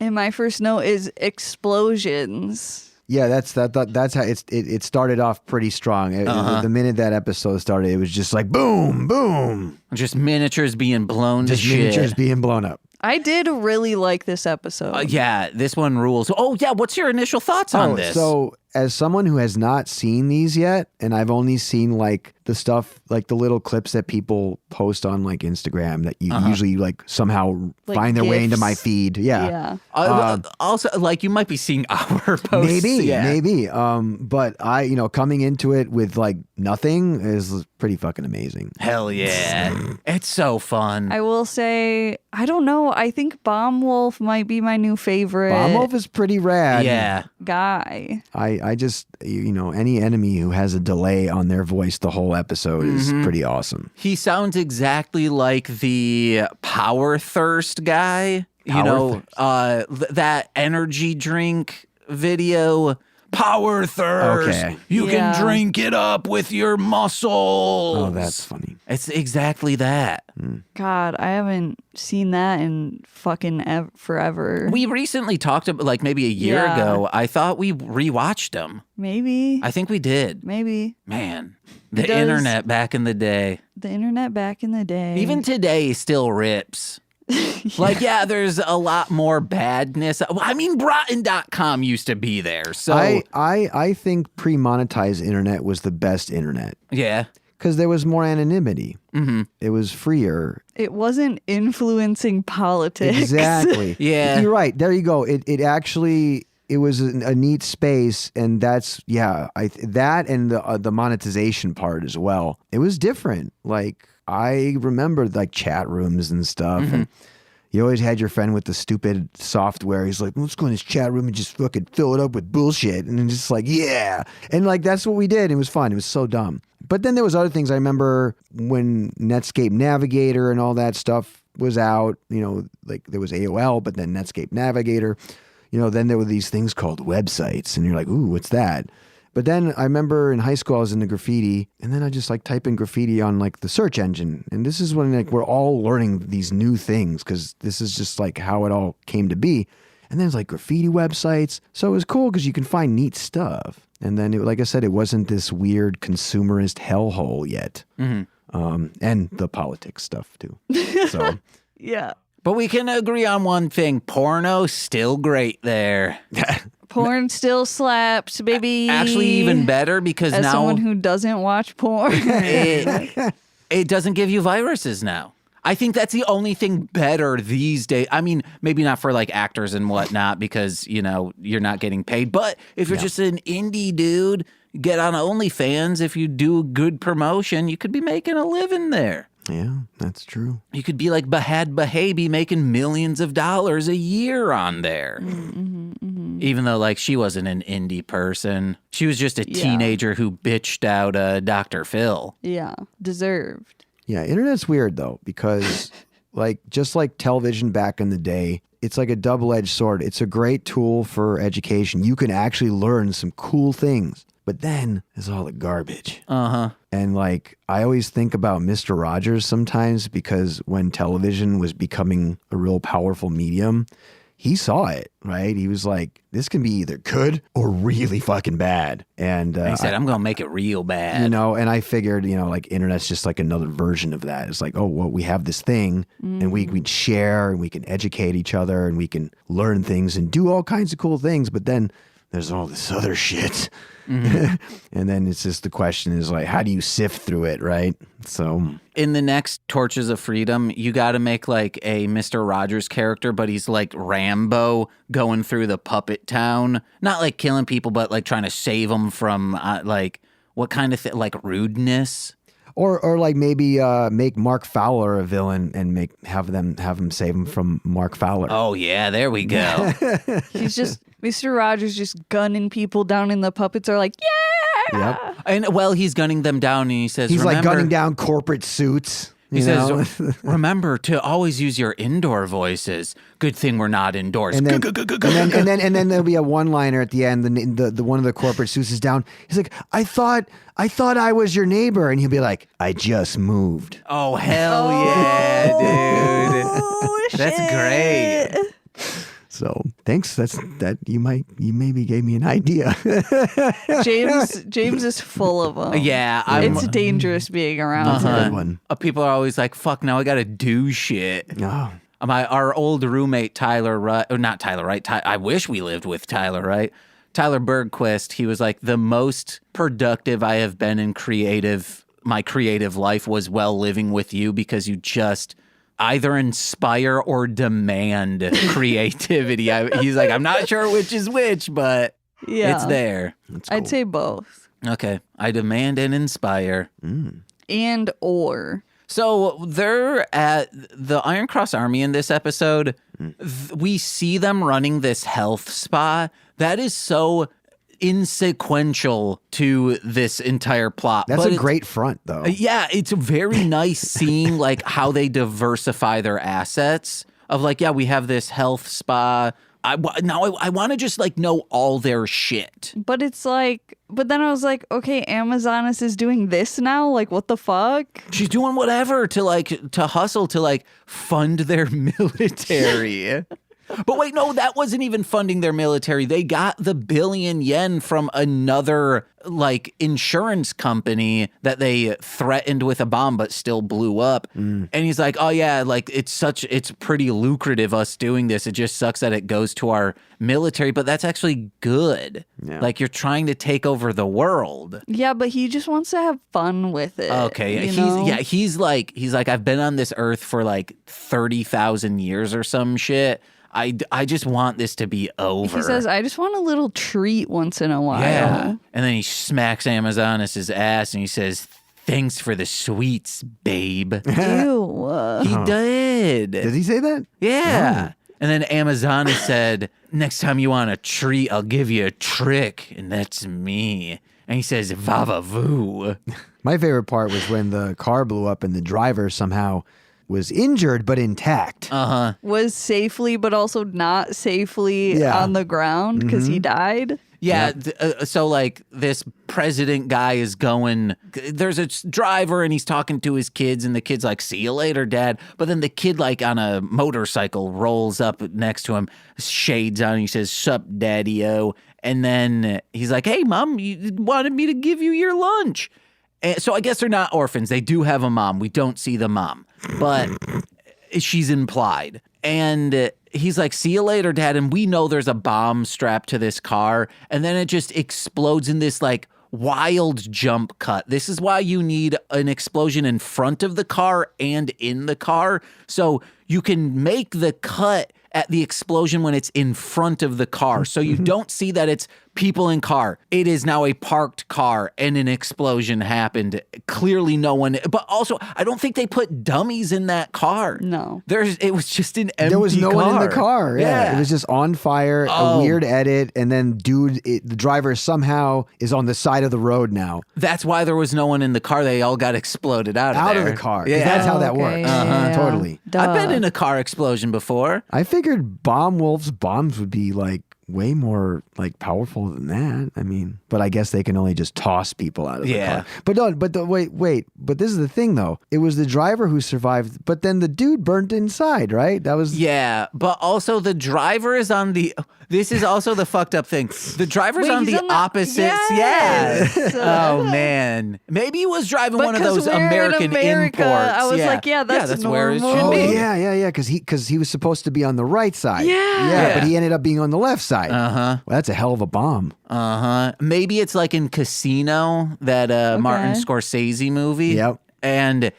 And my first note is explosions. Yeah, that's how it started off pretty strong. The minute that episode started, it was just like boom, boom. Just miniatures being blown to shit. Miniatures being blown up. I did really like this episode. Yeah, this one rules. Oh, yeah, what's your initial thoughts on this? So, as someone who has not seen these yet, and I've only seen like the stuff, like the little clips that people post on like Instagram that you usually like somehow find their way into my feed. Yeah. Also, like you might be seeing our posts. Maybe. But I, coming into it with like nothing is pretty fucking amazing. Hell yeah. It's so fun. I will say, I don't know. I think Bomb Wolf might be my new favorite. Bomb Wolf is pretty rad. Yeah. Guy. I just, any enemy who has a delay on their voice the whole episode is pretty awesome. He sounds exactly like the Power Thirst guy. That energy drink video power thirst. Okay. You can drink it up with your muscles. Oh, that's funny. It's exactly that. God, I haven't seen that in fucking forever. We recently talked about, like, maybe a year ago. I thought we rewatched them. Maybe. I think we did. Maybe. Man, the internet back in the day. The internet back in the day. Even today still rips. Like, there's a lot more badness. I mean, Rotten.com used to be there. So I think pre-monetized internet was the best internet. Yeah. Because there was more anonymity. Mm-hmm. It was freer. It wasn't influencing politics. Exactly. Yeah. You're right. There you go. It actually, it was a neat space. And that's, that and the monetization part as well. It was different. Like, I remember like chat rooms and stuff. Mm-hmm. And you always had your friend with the stupid software. He's like, let's go in this chat room and just fucking fill it up with bullshit. And then just like, yeah. And like, that's what we did. It was fun. It was so dumb. But then there was other things. I remember when Netscape Navigator and all that stuff was out, like there was AOL, but then Netscape Navigator, then there were these things called websites. And you're like, ooh, what's that? But then I remember in high school I was into graffiti, and then I just like type in graffiti on like the search engine. And this is when like we're all learning these new things because this is just like how it all came to be. And then it's like graffiti websites. So it was cool because you can find neat stuff. And then, like I said, it wasn't this weird consumerist hellhole yet. Mm-hmm. And the politics stuff too. So yeah. But we can agree on one thing. Porno still great there. Porn still slaps, baby. Actually, even better because as now someone who doesn't watch porn, it doesn't give you viruses now. I think that's the only thing better these days. I mean, maybe not for like actors and whatnot because, you're not getting paid. But if you're just an indie dude, get on OnlyFans. If you do good promotion, you could be making a living there. Yeah, that's true. You could be like Bahad Bahabi making millions of dollars a year on there. Mm-hmm, mm-hmm. Even though like she wasn't an indie person. She was just a teenager who bitched out Dr. Phil. Yeah, deserved. Yeah, internet's weird though because like just like television back in the day, it's like a double-edged sword. It's a great tool for education. You can actually learn some cool things. But then there's all the garbage. Uh-huh. And like, I always think about Mr. Rogers sometimes because when television was becoming a real powerful medium, he saw it, right? He was like, this can be either good or really fucking bad. And he said, I'm going to make it real bad. And I figured, like internet's just like another version of that. It's like, oh, well, we have this thing and we can share and we can educate each other and we can learn things and do all kinds of cool things. But then there's all this other shit. Mm-hmm. And then it's just the question is like, how do you sift through it, right? So in the next Torches of Freedom, you got to make like a Mr. Rogers character, but he's like Rambo going through the puppet town, not like killing people, but like trying to save them from like what kind of like rudeness. Or like maybe make Mark Fowler a villain and have him save him from Mark Fowler. Oh yeah, there we go. He's just Mr. Rogers just gunning people down, and the puppets are like, yeah. Yep. And well, he's gunning them down, and he says, he's like gunning down corporate suits. He says, remember to always use your indoor voices. Good thing we're not indoors. And then there'll be a one-liner at the end. The one of the corporate suits is down. He's like, I thought I was your neighbor. And he'll be like, I just moved. Oh, hell yeah, dude. Oh, that's great. So thanks. You maybe gave me an idea. James is full of them. Yeah, it's dangerous being around him. One. People are always like, "Fuck, now I gotta do shit." Oh. Our old roommate Tyler Wright, or not Tyler Wright. I wish we lived with Tyler Wright. Tyler Bergquist. He was like the most productive I have been in my creative life was while living with you because you just either inspire or demand creativity. He's like, I'm not sure which is which, but it's there. Cool. I'd say both. Okay. I demand and inspire. And or. So they're at the Iron Cross Army in this episode. We see them running this health spa. That is so insequential to this entire plot. That's a great front, though. Yeah, it's very nice seeing like how they diversify their assets of like, yeah, we have this health spa. I want to just like know all their shit. But it's like, but then I was like, okay, Amazonas is doing this now? Like, what the fuck? She's doing whatever to hustle to like fund their military. But wait, no, that wasn't even funding their military. They got the 1 billion yen from another like insurance company that they threatened with a bomb but still blew up. And he's like, oh yeah, like it's pretty lucrative us doing this. It just sucks that it goes to our military, but that's actually good. Yeah. Like you're trying to take over the world. Yeah, but he just wants to have fun with it. Okay. He's like, I've been on this earth for like 30,000 years or some shit. I just want this to be over. He says, I just want a little treat once in a while. Yeah. And then he smacks Amazonas' ass and he says, thanks for the sweets, babe. Ew. He did. Did he say that? Yeah. Oh. And then Amazonas said, next time you want a treat, I'll give you a trick. And that's me. And he says, va-va-voo. My favorite part was when the car blew up and the driver somehow was injured but intact. Was safely but also not safely on the ground because he died. Yeah, so like this president guy is going, there's a driver and he's talking to his kids and the kid's like, see you later, Dad. But then the kid like on a motorcycle rolls up next to him, shades on, and he says, sup, Daddy-o. And then he's like, hey, Mom, you wanted me to give you your lunch. And so I guess they're not orphans. They do have a mom. We don't see the mom, but she's implied. And he's like, see you later, Dad. And we know there's a bomb strapped to this car. And then it just explodes in this like wild jump cut. This is why you need an explosion in front of the car and in the car. So you can make the cut at the explosion when it's in front of the car. So you don't see that it's people in car. It is now a parked car and an explosion happened. Clearly no one, but also I don't think they put dummies in that car. No. It was just an empty car. There was no one in the car. Yeah. It was just on fire, a weird edit, and then the driver somehow is on the side of the road now. That's why there was no one in the car. They all got exploded out of there. Out of the car. Yeah. That's how that works. Yeah. Totally. Duh. I've been in a car explosion before. I figured Bomb Wolf's bombs would be like way more like powerful than that. I mean, but I guess they can only just toss people out of the car. But this is the thing though. It was the driver who survived, but then the dude burnt inside, right? That was but also the driver is on the. This is also the fucked up thing. The driver's on the opposite. Yes. Oh man, maybe he was driving one of those American imports. I was like, that's where it should Oh, be. yeah. Because he was supposed to be on the right side. Yeah. But he ended up being on the left side. Well, that's a hell of a bomb. Maybe it's like in Casino, that Martin Scorsese movie. Yep. And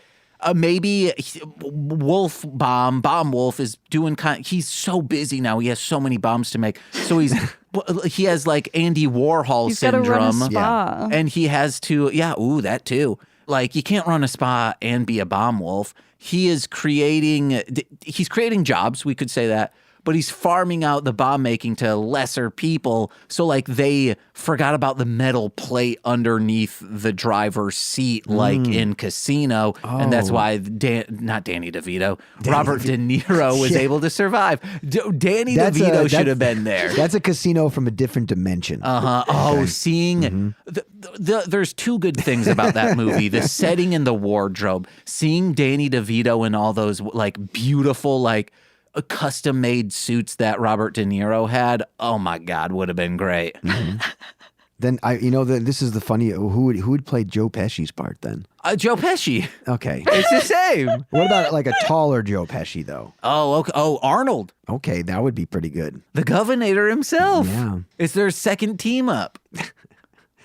maybe Bomb Wolf is doing he's so busy now. He has so many bombs to make. So he has like Andy Warhol syndrome. He's got to run a spa. And he has to, that too. Like you can't run a spa and be a bomb wolf. He's creating jobs, we could say that. But he's farming out the bomb making to lesser people. So like they forgot about the metal plate underneath the driver's seat, like in Casino. And that's why not Danny DeVito, Robert De Niro was able to survive. Danny DeVito should have been there. That's a Casino from a different dimension. Seeing there's two good things about that movie: the setting and the wardrobe. Seeing Danny DeVito in all those like beautiful like custom-made suits that Robert De Niro had, oh my God, would have been great. Then this is the funny. Who would play Joe Pesci's part then? Joe Pesci. Okay, it's the same. What about like a taller Joe Pesci though? Oh, okay. Oh, Arnold. Okay, that would be pretty good. The Governor himself. Yeah, it's their second team up.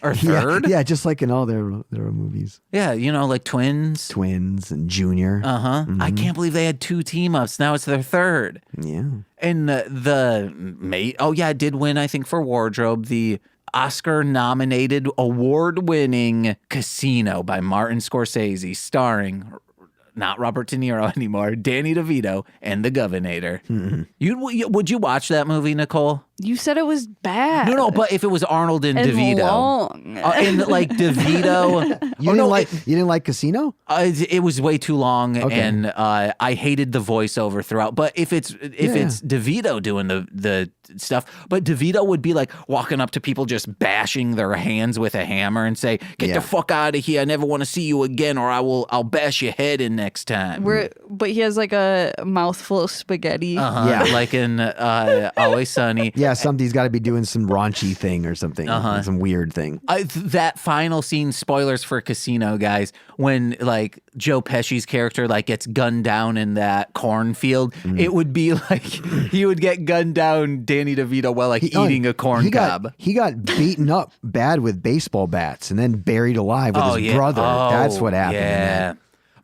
Or third? Yeah, just like in all their movies. Yeah, like twins. Twins and Junior. I can't believe they had two team-ups. Now it's their third. Yeah. And the mate, it did win, I think, for wardrobe, the Oscar-nominated, award-winning Casino by Martin Scorsese, starring not Robert De Niro anymore, Danny DeVito, and the Governor. Would you watch that movie, Nicole? You said it was bad. No, but if it was Arnold and DeVito. Long. And like DeVito. You didn't like Casino? It was way too long, Okay. and I hated the voiceover throughout. But if it's DeVito doing the stuff, but DeVito would be like walking up to people just bashing their hands with a hammer and say, "Get the fuck out of here! I never want to see you again, or I'll bash your head in next time." But he has like a mouthful of spaghetti. Yeah. Like in Always Sunny. Yeah, somebody's got to be doing some raunchy thing or something, some weird thing. That final scene, spoilers for Casino, guys, when like Joe Pesci's character like gets gunned down in that cornfield, it would be like he would get gunned down, Danny DeVito, while like eating a corn cob. He got beaten up bad with baseball bats and then buried alive with his brother. That's what happened. Yeah.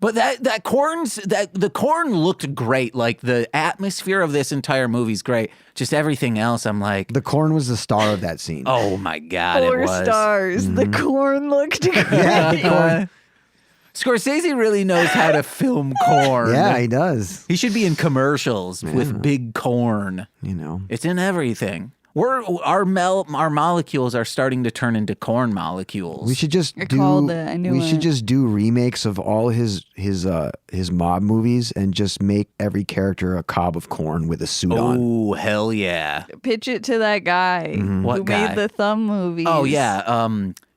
But the corn looked great. Like the atmosphere of this entire movie's great. Just everything else, I'm like, The corn was the star of that scene. oh my God, 4 it was. stars. The corn looked great. Yeah, the corn. Scorsese really knows how to film corn. Yeah, he does. He should be in commercials with big corn. You know. It's in everything. Our molecules are starting to turn into corn molecules. We should just called it. I knew we should it. just do remakes of all his mob movies and just make every character a cob of corn with a suit on. Oh, hell yeah. Pitch it to that guy What who guy? made the Thumb movies. Oh, yeah.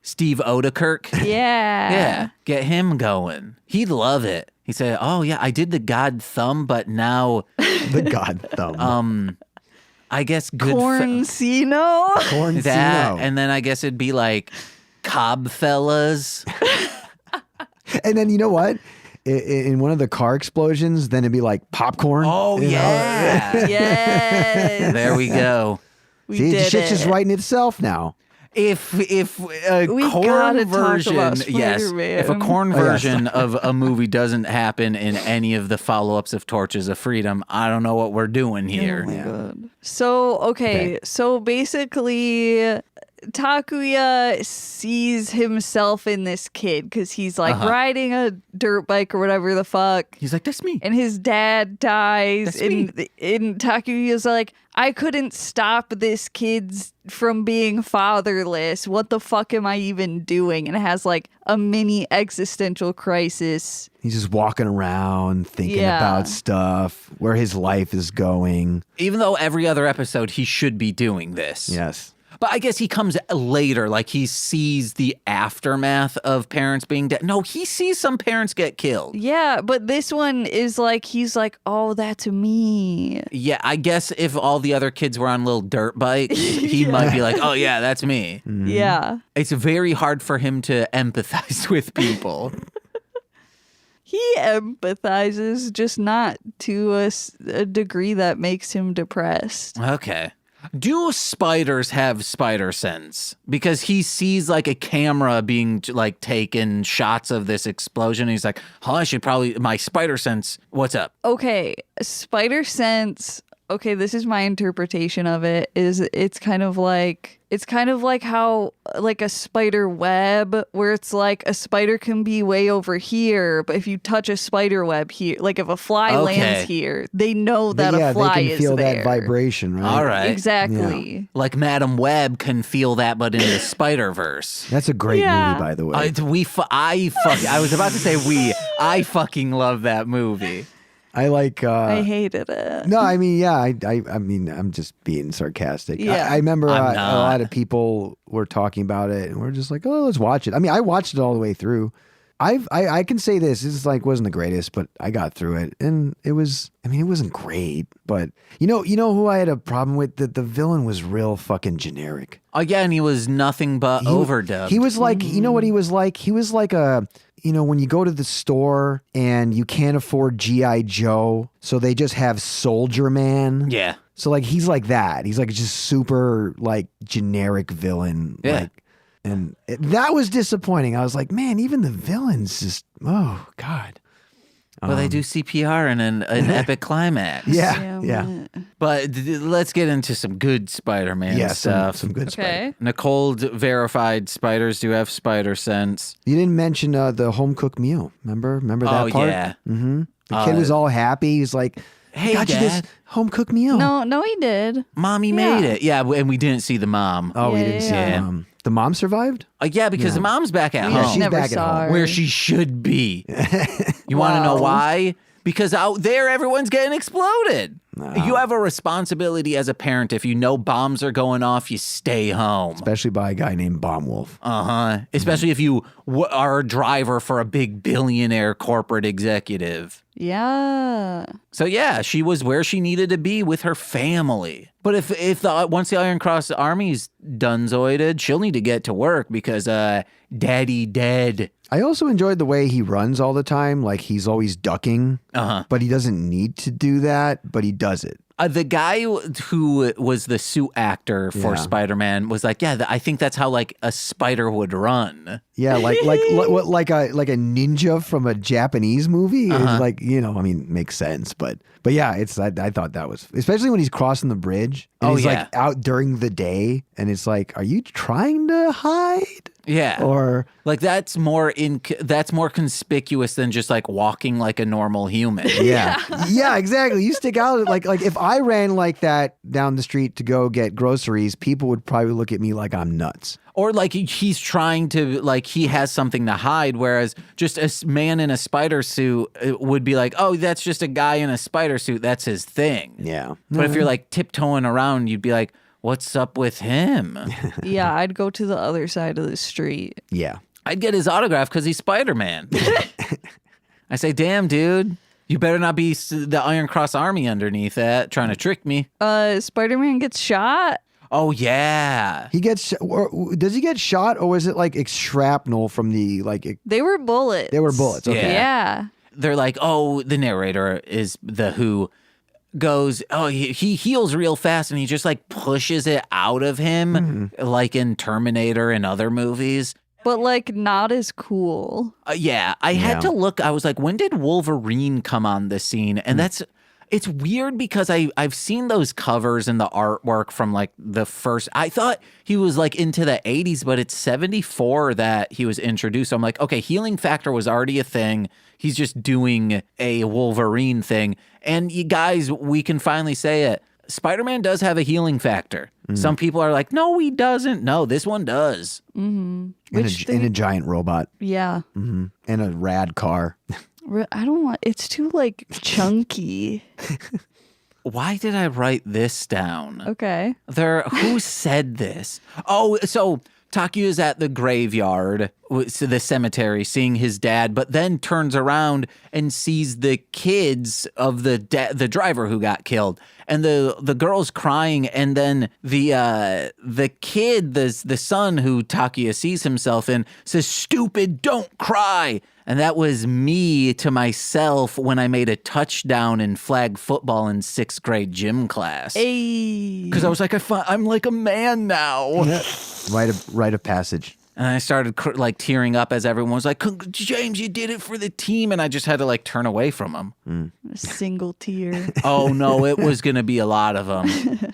Steve Odekirk. Yeah. Yeah. Get him going. He'd love it. He'd say, oh, yeah, I did the God Thumb, but now The God Thumb. I guess good Corncino. Corncino. that. And then I guess it'd be like Cobb Fellas. And then you know what? In one of the car explosions, then it'd be like popcorn. Oh, you know? yeah. Yes. There we go. We See, did shit's just it. writing itself now. If a We corn gotta talk version, about yes, Spider-Man. if a corn Oh, yes. version of a movie doesn't happen in any of the follow-ups of Torches of Freedom, I don't know what we're doing here. Oh my God. So, okay. So basically, Takuya sees himself in this kid because he's like riding a dirt bike or whatever the fuck. He's like, that's me. And his dad dies. That's me. And Takuya's like, I couldn't stop this kid's from being fatherless. What the fuck am I even doing? And it has like a mini existential crisis. He's just walking around thinking Yeah. about stuff, where his life is going. Even though every other episode he should be doing this. Yes. But I guess he comes later, like he sees the aftermath of parents being dead. No, he sees some parents get killed. Yeah, but this one is like, he's like, oh, that's me. Yeah, I guess if all the other kids were on little dirt bikes, he might be like, oh yeah, that's me. Yeah. It's very hard for him to empathize with people. He empathizes, just not to a degree that makes him depressed. Okay. Do spiders have spider sense? Because he sees like a camera being like taken shots of this explosion. And he's like, oh, I should probably, my spider sense, what's up? Okay, spider sense. Okay, this is my interpretation of it. It's kind of like how like a spider web, where it's like a spider can be way over here, but if you touch a spider web here, like if a fly lands here, they know that a fly they can is feel there. that vibration, right? All right. Exactly. Like Madam Web can feel that, but in the Spider-Verse. That's a great Yeah. movie, by the way. I was about to say I fucking love that movie. I like. I hated it. No, I mean, yeah, I mean, I'm just being sarcastic. Yeah. I remember I'm a not. lot of people were talking about it, and we're just like, oh, let's watch it. I mean, I watched it all the way through. I can say this is like wasn't the greatest, but I got through it, and it was. I mean, it wasn't great, but you know who I had a problem with? The villain was real fucking generic. Again, he was nothing but overdubbed. He was like, you know what he was like? He was like a. You know, when you go to the store and you can't afford G.I. Joe, so they just have Soldier Man. Yeah. So like he's like that. He's like just super like generic villain. Yeah. Like, and that was disappointing. I was like, man, even the villains just God. Well, they do CPR in an epic climax. Yeah. But let's get into some good Spider-Man Yeah, stuff. some good stuff. Okay. Nicole verified spiders do have spider sense. You didn't mention the home cooked meal. Remember that part? Yeah. Mm-hmm. The kid was all happy. He's like, hey, got you this Dad. home-cooked meal. No, he did. Mommy made it. Yeah, and we didn't see the mom. Oh, we Yeah, didn't see yeah. the mom. The mom survived? Yeah, because the mom's back at Yeah, home. she's Never back at saw home. her. Where she should be. You want to know Wow. why? Because out there, everyone's getting exploded. You have a responsibility as a parent. If you know bombs are going off, you stay home. Especially by a guy named Bomb Wolf. Especially if you are a driver for a big billionaire corporate executive. Yeah. So yeah, she was where she needed to be with her family. But if once the Iron Cross Army's donezoided, she'll need to get to work because Daddy dead. I also enjoyed the way he runs all the time. Like he's always ducking, but he doesn't need to do that, but he does it. The guy who was the suit actor for Spider-Man was like, yeah, I think that's how like a spider would run. Yeah, like a ninja from a Japanese movie. It's like, makes sense. But yeah, I thought that was, especially when he's crossing the bridge and he's like out during the day and it's like, are you trying to hide? Yeah. Or like that's more conspicuous than just like walking like a normal human. Yeah, exactly. You stick out like if I ran like that down the street to go get groceries, people would probably look at me like I'm nuts. Or like he's trying to, like he has something to hide, whereas just a man in a spider suit would be like, oh, that's just a guy in a spider suit. That's his thing. Yeah. But if you're like tiptoeing around, you'd be like, what's up with him? Yeah, I'd go to the other side of the street. Yeah. I'd get his autograph because he's Spider-Man. I say, damn, dude. You better not be the Iron Cross Army underneath that, trying to trick me. Spider-Man gets shot. Oh, yeah. He gets, does he get shot or was it like shrapnel from the, like... They were bullets. They were bullets, okay. Yeah. They're like, oh, the narrator is the Who goes, oh, he heals real fast and he just like pushes it out of him like in Terminator and other movies. But like not as cool. Yeah, I had to look. I was like, when did Wolverine come on the scene? And it's weird because I've seen those covers and the artwork from like the first. I thought he was like into the 80s, but it's 74 that he was introduced. So I'm like, okay, healing factor was already a thing. He's just doing a Wolverine thing. And you guys, we can finally say it. Spider-Man does have a healing factor. Some people are like, no, he doesn't. No, this one does. In a giant robot. Yeah. Mm-hmm. And a rad car. I don't want, it's too like chunky. Why did I write this down? Okay. Who said this? Oh, so Takuya is at the graveyard, so the cemetery, seeing his dad, but then turns around and sees the kids of the driver who got killed, and the girl's crying, and then the kid, the son who Takuya sees himself in, says, "Stupid, don't cry." And that was me to myself when I made a touchdown in flag football in 6th grade gym class. Because I was like, I'm like a man now. Rite of passage. And I started like tearing up as everyone was like, James, you did it for the team. And I just had to like turn away from him. A single tear. Oh, no, it was going to be a lot of them.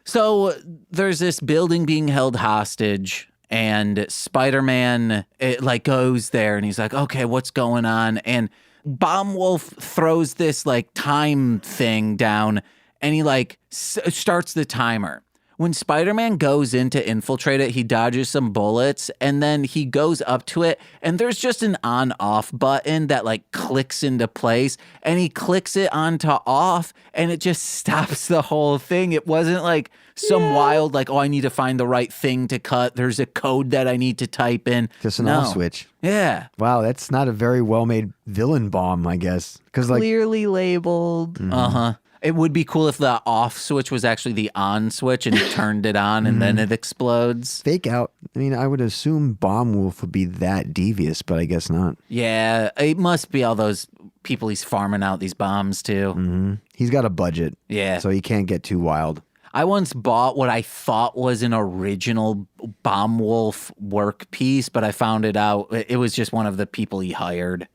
So there's this building being held hostage. And Spider-Man, like goes there and he's like, okay, what's going on? And Bomb Wolf throws this like time thing down and he like starts the timer. When Spider-Man goes in to infiltrate it, he dodges some bullets and then he goes up to it and there's just an on-off button that like clicks into place and he clicks it onto off and it just stops the whole thing. It wasn't like some wild like, oh, I need to find the right thing to cut. There's a code that I need to type in. Just an off switch. Yeah. Wow, that's not a very well-made villain bomb, I guess. Clearly labeled. Uh-huh. It would be cool if the off switch was actually the on switch and you turned it on and then it explodes. Fake out. I mean, I would assume Bomb Wolf would be that devious, but I guess not. Yeah, it must be all those people he's farming out these bombs to. Mm-hmm. He's got a budget. Yeah. So he can't get too wild. I once bought what I thought was an original Bomb Wolf work piece, but I found it out. It was just one of the people he hired.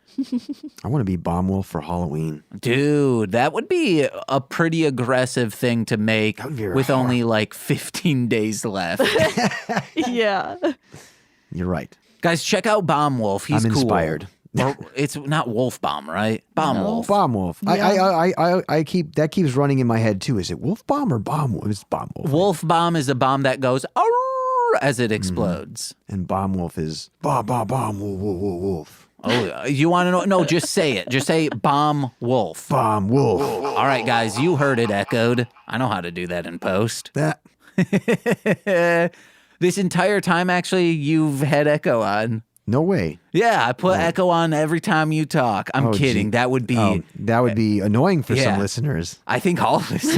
I want to be Bomb Wolf for Halloween. Dude, that would be a pretty aggressive thing to make with only like 15 days left. Yeah. You're right. Guys, check out Bomb Wolf. He's I'm cool. inspired. Or it's not Wolf Bomb, right? Bomb Wolf. Bomb Wolf. Yeah. I keeps running in my head too. Is it Wolf Bomb or Bomb Wolf? It's Bomb Wolf. Wolf Bomb is a bomb that goes "Arr!" as it explodes. And Bomb Wolf is Bomb Wolf. Oh, you want to know? No, just say it. Just say Bomb Wolf. Bomb Wolf. All right, guys, you heard it echoed. I know how to do that in post. That. This entire time, actually, you've had echo on. No way. Yeah, I put echo on every time you talk. I'm kidding. Gee. That would be annoying for yeah. some listeners. I think all listeners.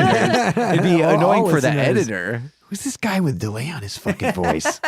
It'd be annoying for the editor. Who's this guy with delay on his fucking voice?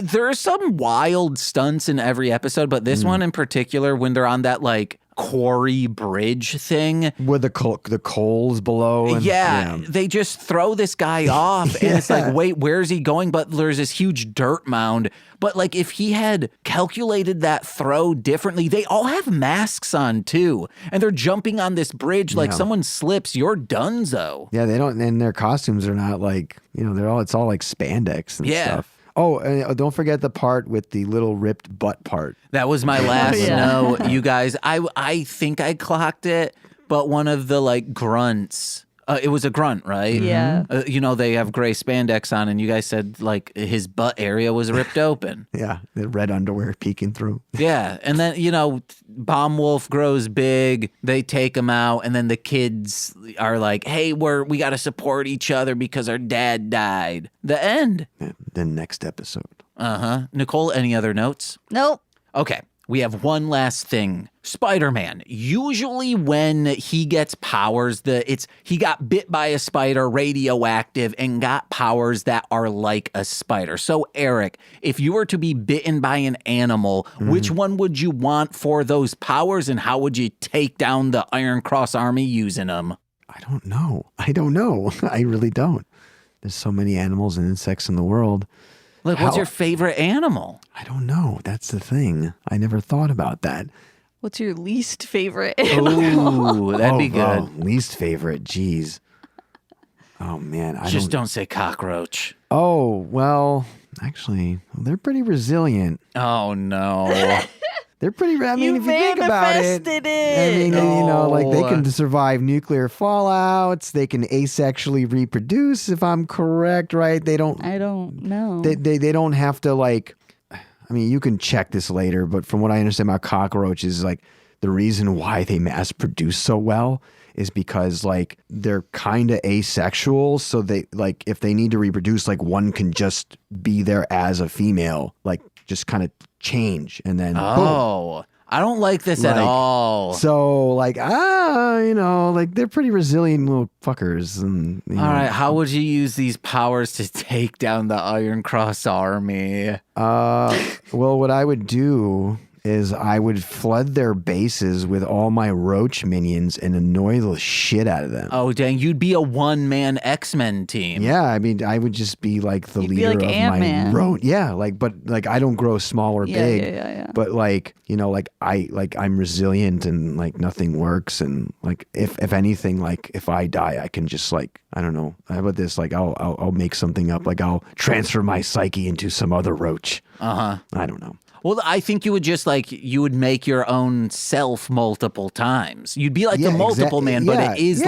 There are some wild stunts in every episode, but this one in particular, when they're on that like quarry bridge thing. With the coals below. And, they just throw this guy off and it's like, wait, where's he going? But there's this huge dirt mound. But like if he had calculated that throw differently, they all have masks on too. And they're jumping on this bridge like someone slips, you're donezo. Yeah, they don't, and their costumes are not like, it's all like spandex and stuff. Oh, and don't forget the part with the little ripped butt part. That was my last note, you guys. I think I clocked it, but one of the like grunts, it was a grunt, right? Yeah. They have gray spandex on, and you guys said like his butt area was ripped open. Yeah, the red underwear peeking through. Yeah, and then, Bomb Wolf grows big, they take him out, and then the kids are like, hey, we got to support each other because our dad died. The end. The next episode. Uh-huh. Nicole, any other notes? Nope. Okay, we have one last thing. Spider-Man, usually when he gets powers, he got bit by a spider, radioactive, and got powers that are like a spider. So, Eric, if you were to be bitten by an animal, which one would you want for those powers, and how would you take down the Iron Cross Army using them? I don't know. I really don't. There's so many animals and insects in the world. Like, what's your favorite animal? I don't know. That's the thing. I never thought about that. What's your least favorite animal? Ooh, that'd be good. Least favorite, jeez. Oh, man. Don't say cockroach. Oh, well, actually, they're pretty resilient. Oh, no. They're pretty, if you think about it. They can survive nuclear fallouts. They can asexually reproduce, if I'm correct, right? I don't know. They don't have to, you can check this later, but from what I understand about cockroaches, the reason why they mass produce so well is because they're kind of asexual. So they if they need to reproduce, one can just be there as a female, just kind of change and then boom. I don't like this at all. So they're pretty resilient little fuckers. And, all right, how would you use these powers to take down the Iron Cross Army? Well, what I would do is I would flood their bases with all my roach minions and annoy the shit out of them. Oh, dang. You'd be a one-man X-Men team. Yeah, I would just be the You'd leader be of Ant-Man. my roach. Yeah, but I don't grow small or big. Yeah. But I'm resilient and nothing works. And if anything, if I die, I can just I don't know. How about this? I'll make something up. I'll transfer my psyche into some other roach. Uh-huh. I don't know. Well, I think you would just you would make your own self multiple times. You'd be the multiple man, but it is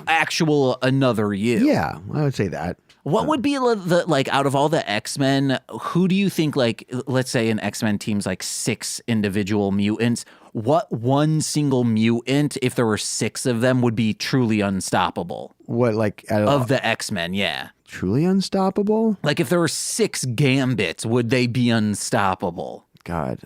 actual another you. Yeah, I would say that. What would be out of all the X-Men, who do you think let's say an X-Men team's 6 individual mutants, what one single mutant, if there were 6 of them, would be truly unstoppable? What of the X-Men, yeah. Truly unstoppable? If there were 6 Gambits, would they be unstoppable? God.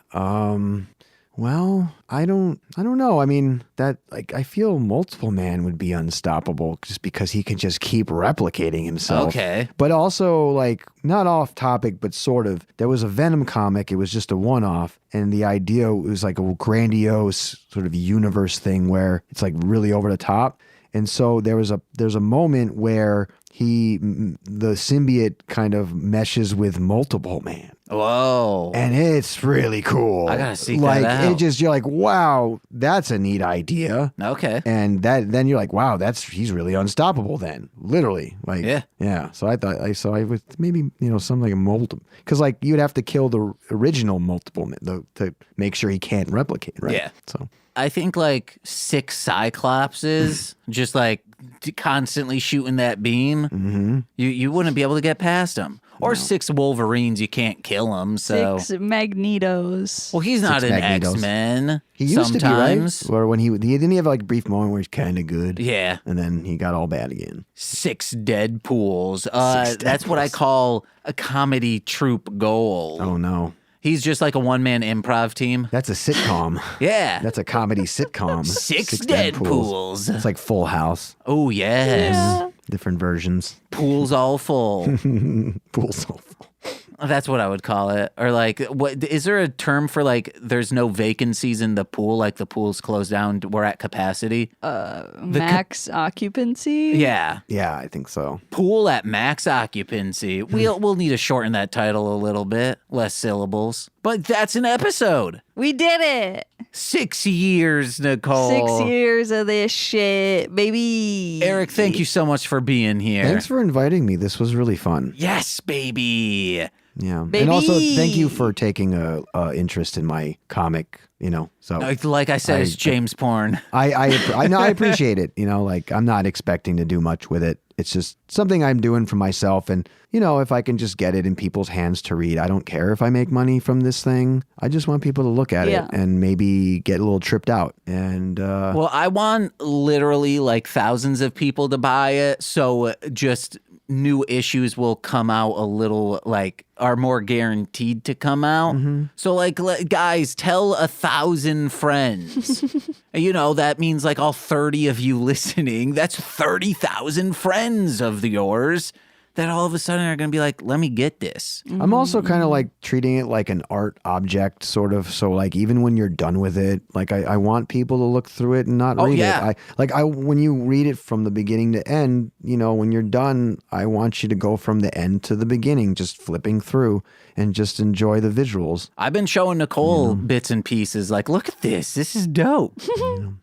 Well, I don't know. I feel Multiple Man would be unstoppable just because he can just keep replicating himself. Okay. But also, not off topic, but sort of, there was a Venom comic. It was just a one-off. And the idea was a grandiose sort of universe thing where it's really over the top. And so there's a moment where the symbiote kind of meshes with multiple man. Whoa. And it's really cool. I gotta seek that out. It just, you're like, wow, that's a neat idea. Okay. And then you're like, wow, he's really unstoppable then. Literally. Like, yeah. So I thought, I would maybe, something like a multiple, because like you'd have to kill the original multiple to make sure he can't replicate, right? Yeah. So I think like 6 Cyclopses just like constantly shooting that beam, you wouldn't be able to get past them. Or 6 Wolverines, you can't kill them. So 6 Magnetos. Well, he's not 6 an Magnetos. X-Men. he used sometimes. to be, right? Or when didn't he have like a brief moment where he's kind of good? Yeah. And then he got all bad again. 6 Deadpools. 6 That's what I call a comedy troupe goal. Oh no. He's just like a one-man improv team. That's a sitcom. Yeah. That's a comedy sitcom. 6 Deadpools. It's like Full House. Oh, yes. Yeah. Different versions. Pool's all full. Pool's all full. That's what I would call it. Or like, what is there a term for like there's no vacancies in the pool, like the pool's closed down, we're at capacity? Max occupancy? Yeah. Yeah, I think so. Pool at max occupancy. We'll need to shorten that title a little bit, less syllables. But that's an episode. We did it. 6 years, Nicole. 6 years of this shit, baby. Eric, thank you so much for being here. Thanks for inviting me. This was really fun. Yes, baby. Yeah. Baby. And also, thank you for taking a interest in my comic, so. Like I said, it's James porn. I know, I appreciate it. Like I'm not expecting to do much with it. It's just something I'm doing for myself. And, if I can just get it in people's hands to read, I don't care if I make money from this thing. I just want people to look at it and maybe get a little tripped out. And, Well, I want literally like thousands of people to buy it. So just new issues will come out a little are more guaranteed to come out. So like, guys, tell 1,000 friends. That means like all 30 of you listening. That's 30,000 friends of yours that all of a sudden are going to be like, let me get this. I'm also kind of like treating it like an art object, sort of. So like even when you're done with it, like I want people to look through it and not read it. When you read it from the beginning to end, when you're done, I want you to go from the end to the beginning, just flipping through and just enjoy the visuals. I've been showing Nicole bits and pieces like, look at this. This is dope.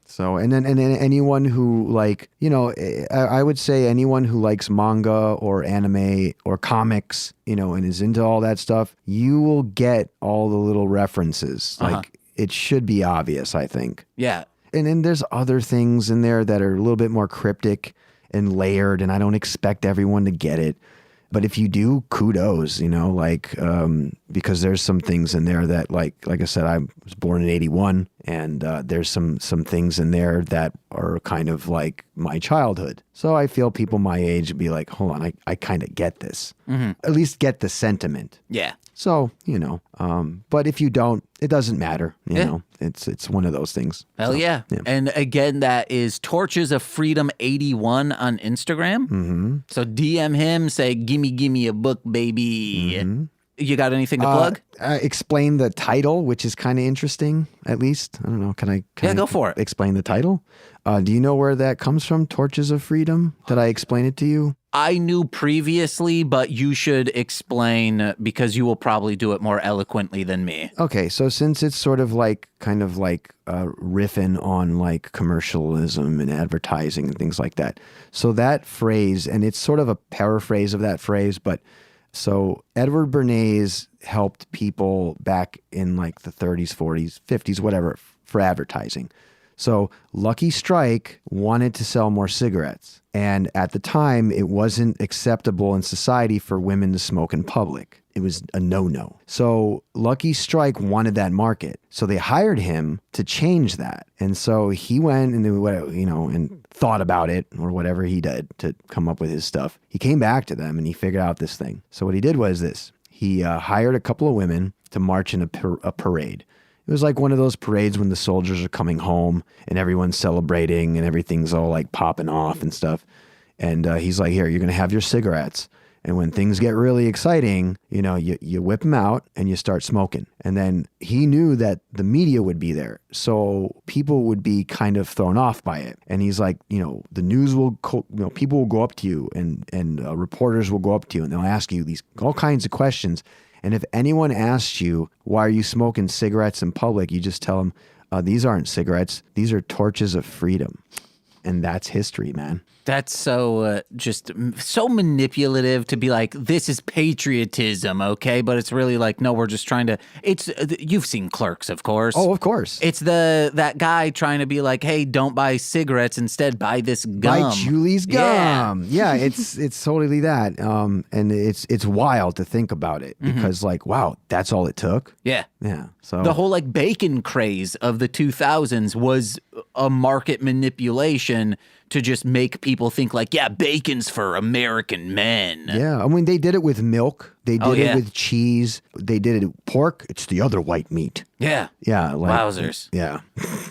So, and then anyone who I would say anyone who likes manga or anime or comics, and is into all that stuff, you will get all the little references. Like it should be obvious, I think. Yeah. And then there's other things in there that are a little bit more cryptic and layered, and I don't expect everyone to get it. But if you do, kudos, because there's some things in there that like I said, I was born in 81, and there's some things in there that are kind of like my childhood. So I feel people my age would be like, hold on, I kind of get this. At least get the sentiment. Yeah. So, but if you don't, it doesn't matter. You know, it's one of those things. Hell yeah. And again, that is Torches of Freedom 81 on Instagram. So DM him, say, gimme a book, baby. You got anything to plug? Explain the title, which is kind of interesting, at least. I don't know. Can I go for it. Explain the title? Do you know where that comes from? Torches of Freedom? Did I explain it to you? I knew previously, but you should explain because you will probably do it more eloquently than me. Okay, so since it's sort of like riffing on like commercialism and advertising and things like that. So that phrase, and it's sort of a paraphrase of that phrase, but so Edward Bernays helped people back in like the 30s, 40s, 50s, whatever, for advertising. So Lucky Strike wanted to sell more cigarettes. And at the time, it wasn't acceptable in society for women to smoke in public. It was a no-no. So Lucky Strike wanted that market. So they hired him to change that. And so he went and, and thought about it or whatever he did to come up with his stuff. He came back to them and he figured out this thing. So what he did was this. He hired a couple of women to march in a parade. It was like one of those parades when the soldiers are coming home and everyone's celebrating and everything's all like popping off and stuff. And he's like, here, you're going to have your cigarettes. And when things get really exciting, you whip them out and you start smoking. And then he knew that the media would be there. So people would be kind of thrown off by it. And he's like, the news will, people will go up to you and reporters will go up to you and they'll ask you these all kinds of questions. And if anyone asks you, why are you smoking cigarettes in public? You just tell them, these aren't cigarettes. These are torches of freedom. And that's history, man. That's so so manipulative to be like, this is patriotism, okay? But it's really like, no, we're just trying to. You've seen Clerks, of course. Oh, of course. It's that guy trying to be like, hey, don't buy cigarettes, instead buy this gum. Buy Julie's gum. Yeah, it's totally that. And it's wild to think about it because wow, that's all it took. Yeah. Yeah. So the whole bacon craze of the 2000s was a market manipulation to just make people think bacon's for American men. Yeah. I mean, they did it with milk. They did it with cheese. They did it with pork. It's the other white meat. Yeah. Yeah. Wowzers. Yeah.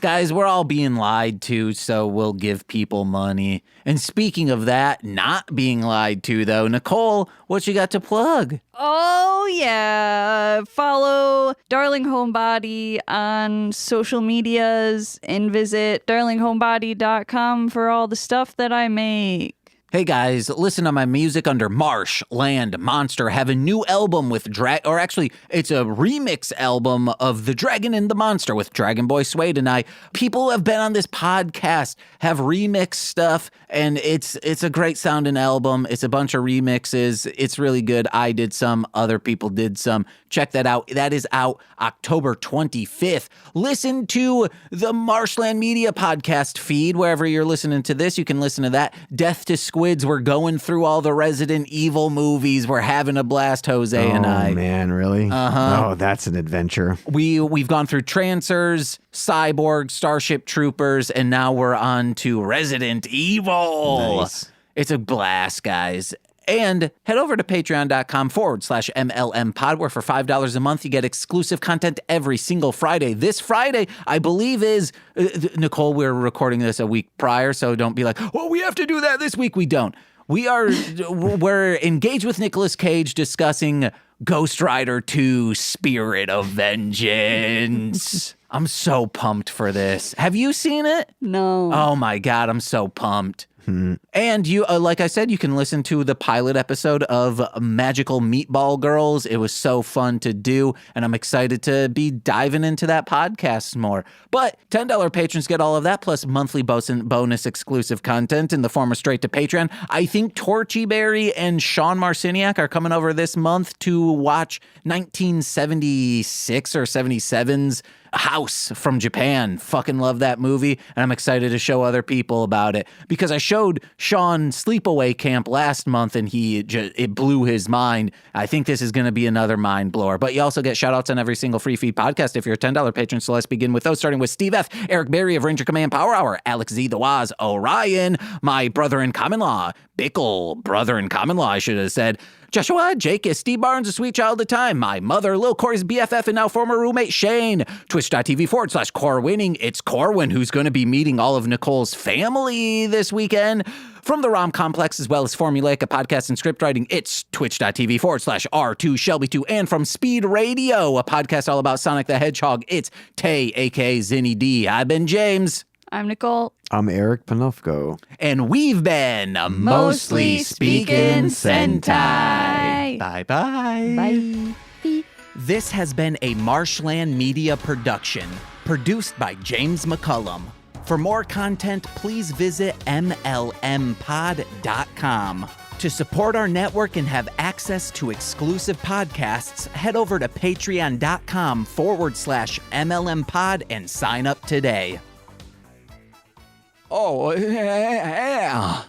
Guys, we're all being lied to, so we'll give people money. And speaking of that, not being lied to, though, Nicole, what you got to plug? Oh, yeah. Follow Darling Homebody on social medias and visit darlinghomebody.com for all the stuff that I make. Hey guys, listen to my music under Marsh, Land, Monster. Have a new album with it's a remix album of The Dragon and the Monster with Dragon Boy Suede and I. People who have been on this podcast have remixed stuff, and it's a great sounding album. It's a bunch of remixes. It's really good. I did some, other people did some. Check that out. That is out October 25th. Listen to the Marshland Media podcast feed. Wherever you're listening to this, you can listen to that. Death to Squids. We're going through all the Resident Evil movies. We're having a blast, Jose and I. Oh, man, really? Uh-huh. Oh, that's an adventure. We've gone through Trancers, Cyborg, Starship Troopers, and now we're on to Resident Evil. Nice. It's a blast, guys. And head over to patreon.com/MLM pod, where for $5 a month, you get exclusive content every single Friday. This Friday, I believe is, Nicole, we're recording this a week prior, so don't be like, oh, we have to do that this week. We don't. We're engaged with Nicolas Cage discussing Ghost Rider 2 Spirit of Vengeance. I'm so pumped for this. Have you seen it? No. Oh my God, I'm so pumped. And you, like I said, you can listen to the pilot episode of Magical Meatball Girls. It was so fun to do, and I'm excited to be diving into that podcast more. But $10 patrons get all of that, plus monthly bonus exclusive content in the form of straight to Patreon. I think Torchy Berry and Sean Marciniak are coming over this month to watch 1976 or 77's House from Japan. Fucking love that movie, and I'm excited to show other people about it because I showed Sean Sleepaway Camp last month and it blew his mind. I think this is going to be another mind blower, but you also get shout outs on every single free feed podcast if you're a $10 patron. So let's begin with those, starting with Steve F., Eric Berry of Ranger Command Power Hour, Alex Z. The Waz, Orion, my brother in common law, Bickle, brother in common law, I should have said, Joshua, Jake, Steve Barnes, a sweet child of time, my mother, Lil Corey's BFF, and now former roommate Shane, twitch.tv/Corwinning. It's Corwin who's going to be meeting all of Nicole's family this weekend. From the ROM Complex, as well as Formulaic, a podcast and script writing, it's twitch.tv/R2Shelby2. And from Speed Radio, a podcast all about Sonic the Hedgehog, it's Tay, a.k.a. Zinny D. I've been James. I'm Nicole. I'm Eric Panowko. And we've been Mostly Speaking Sentai. Bye-bye. Bye. This has been a Marshland Media production, produced by James McCollum. For more content, please visit MLMpod.com. To support our network and have access to exclusive podcasts, head over to patreon.com/MLMpod and sign up today. Oh, yeah.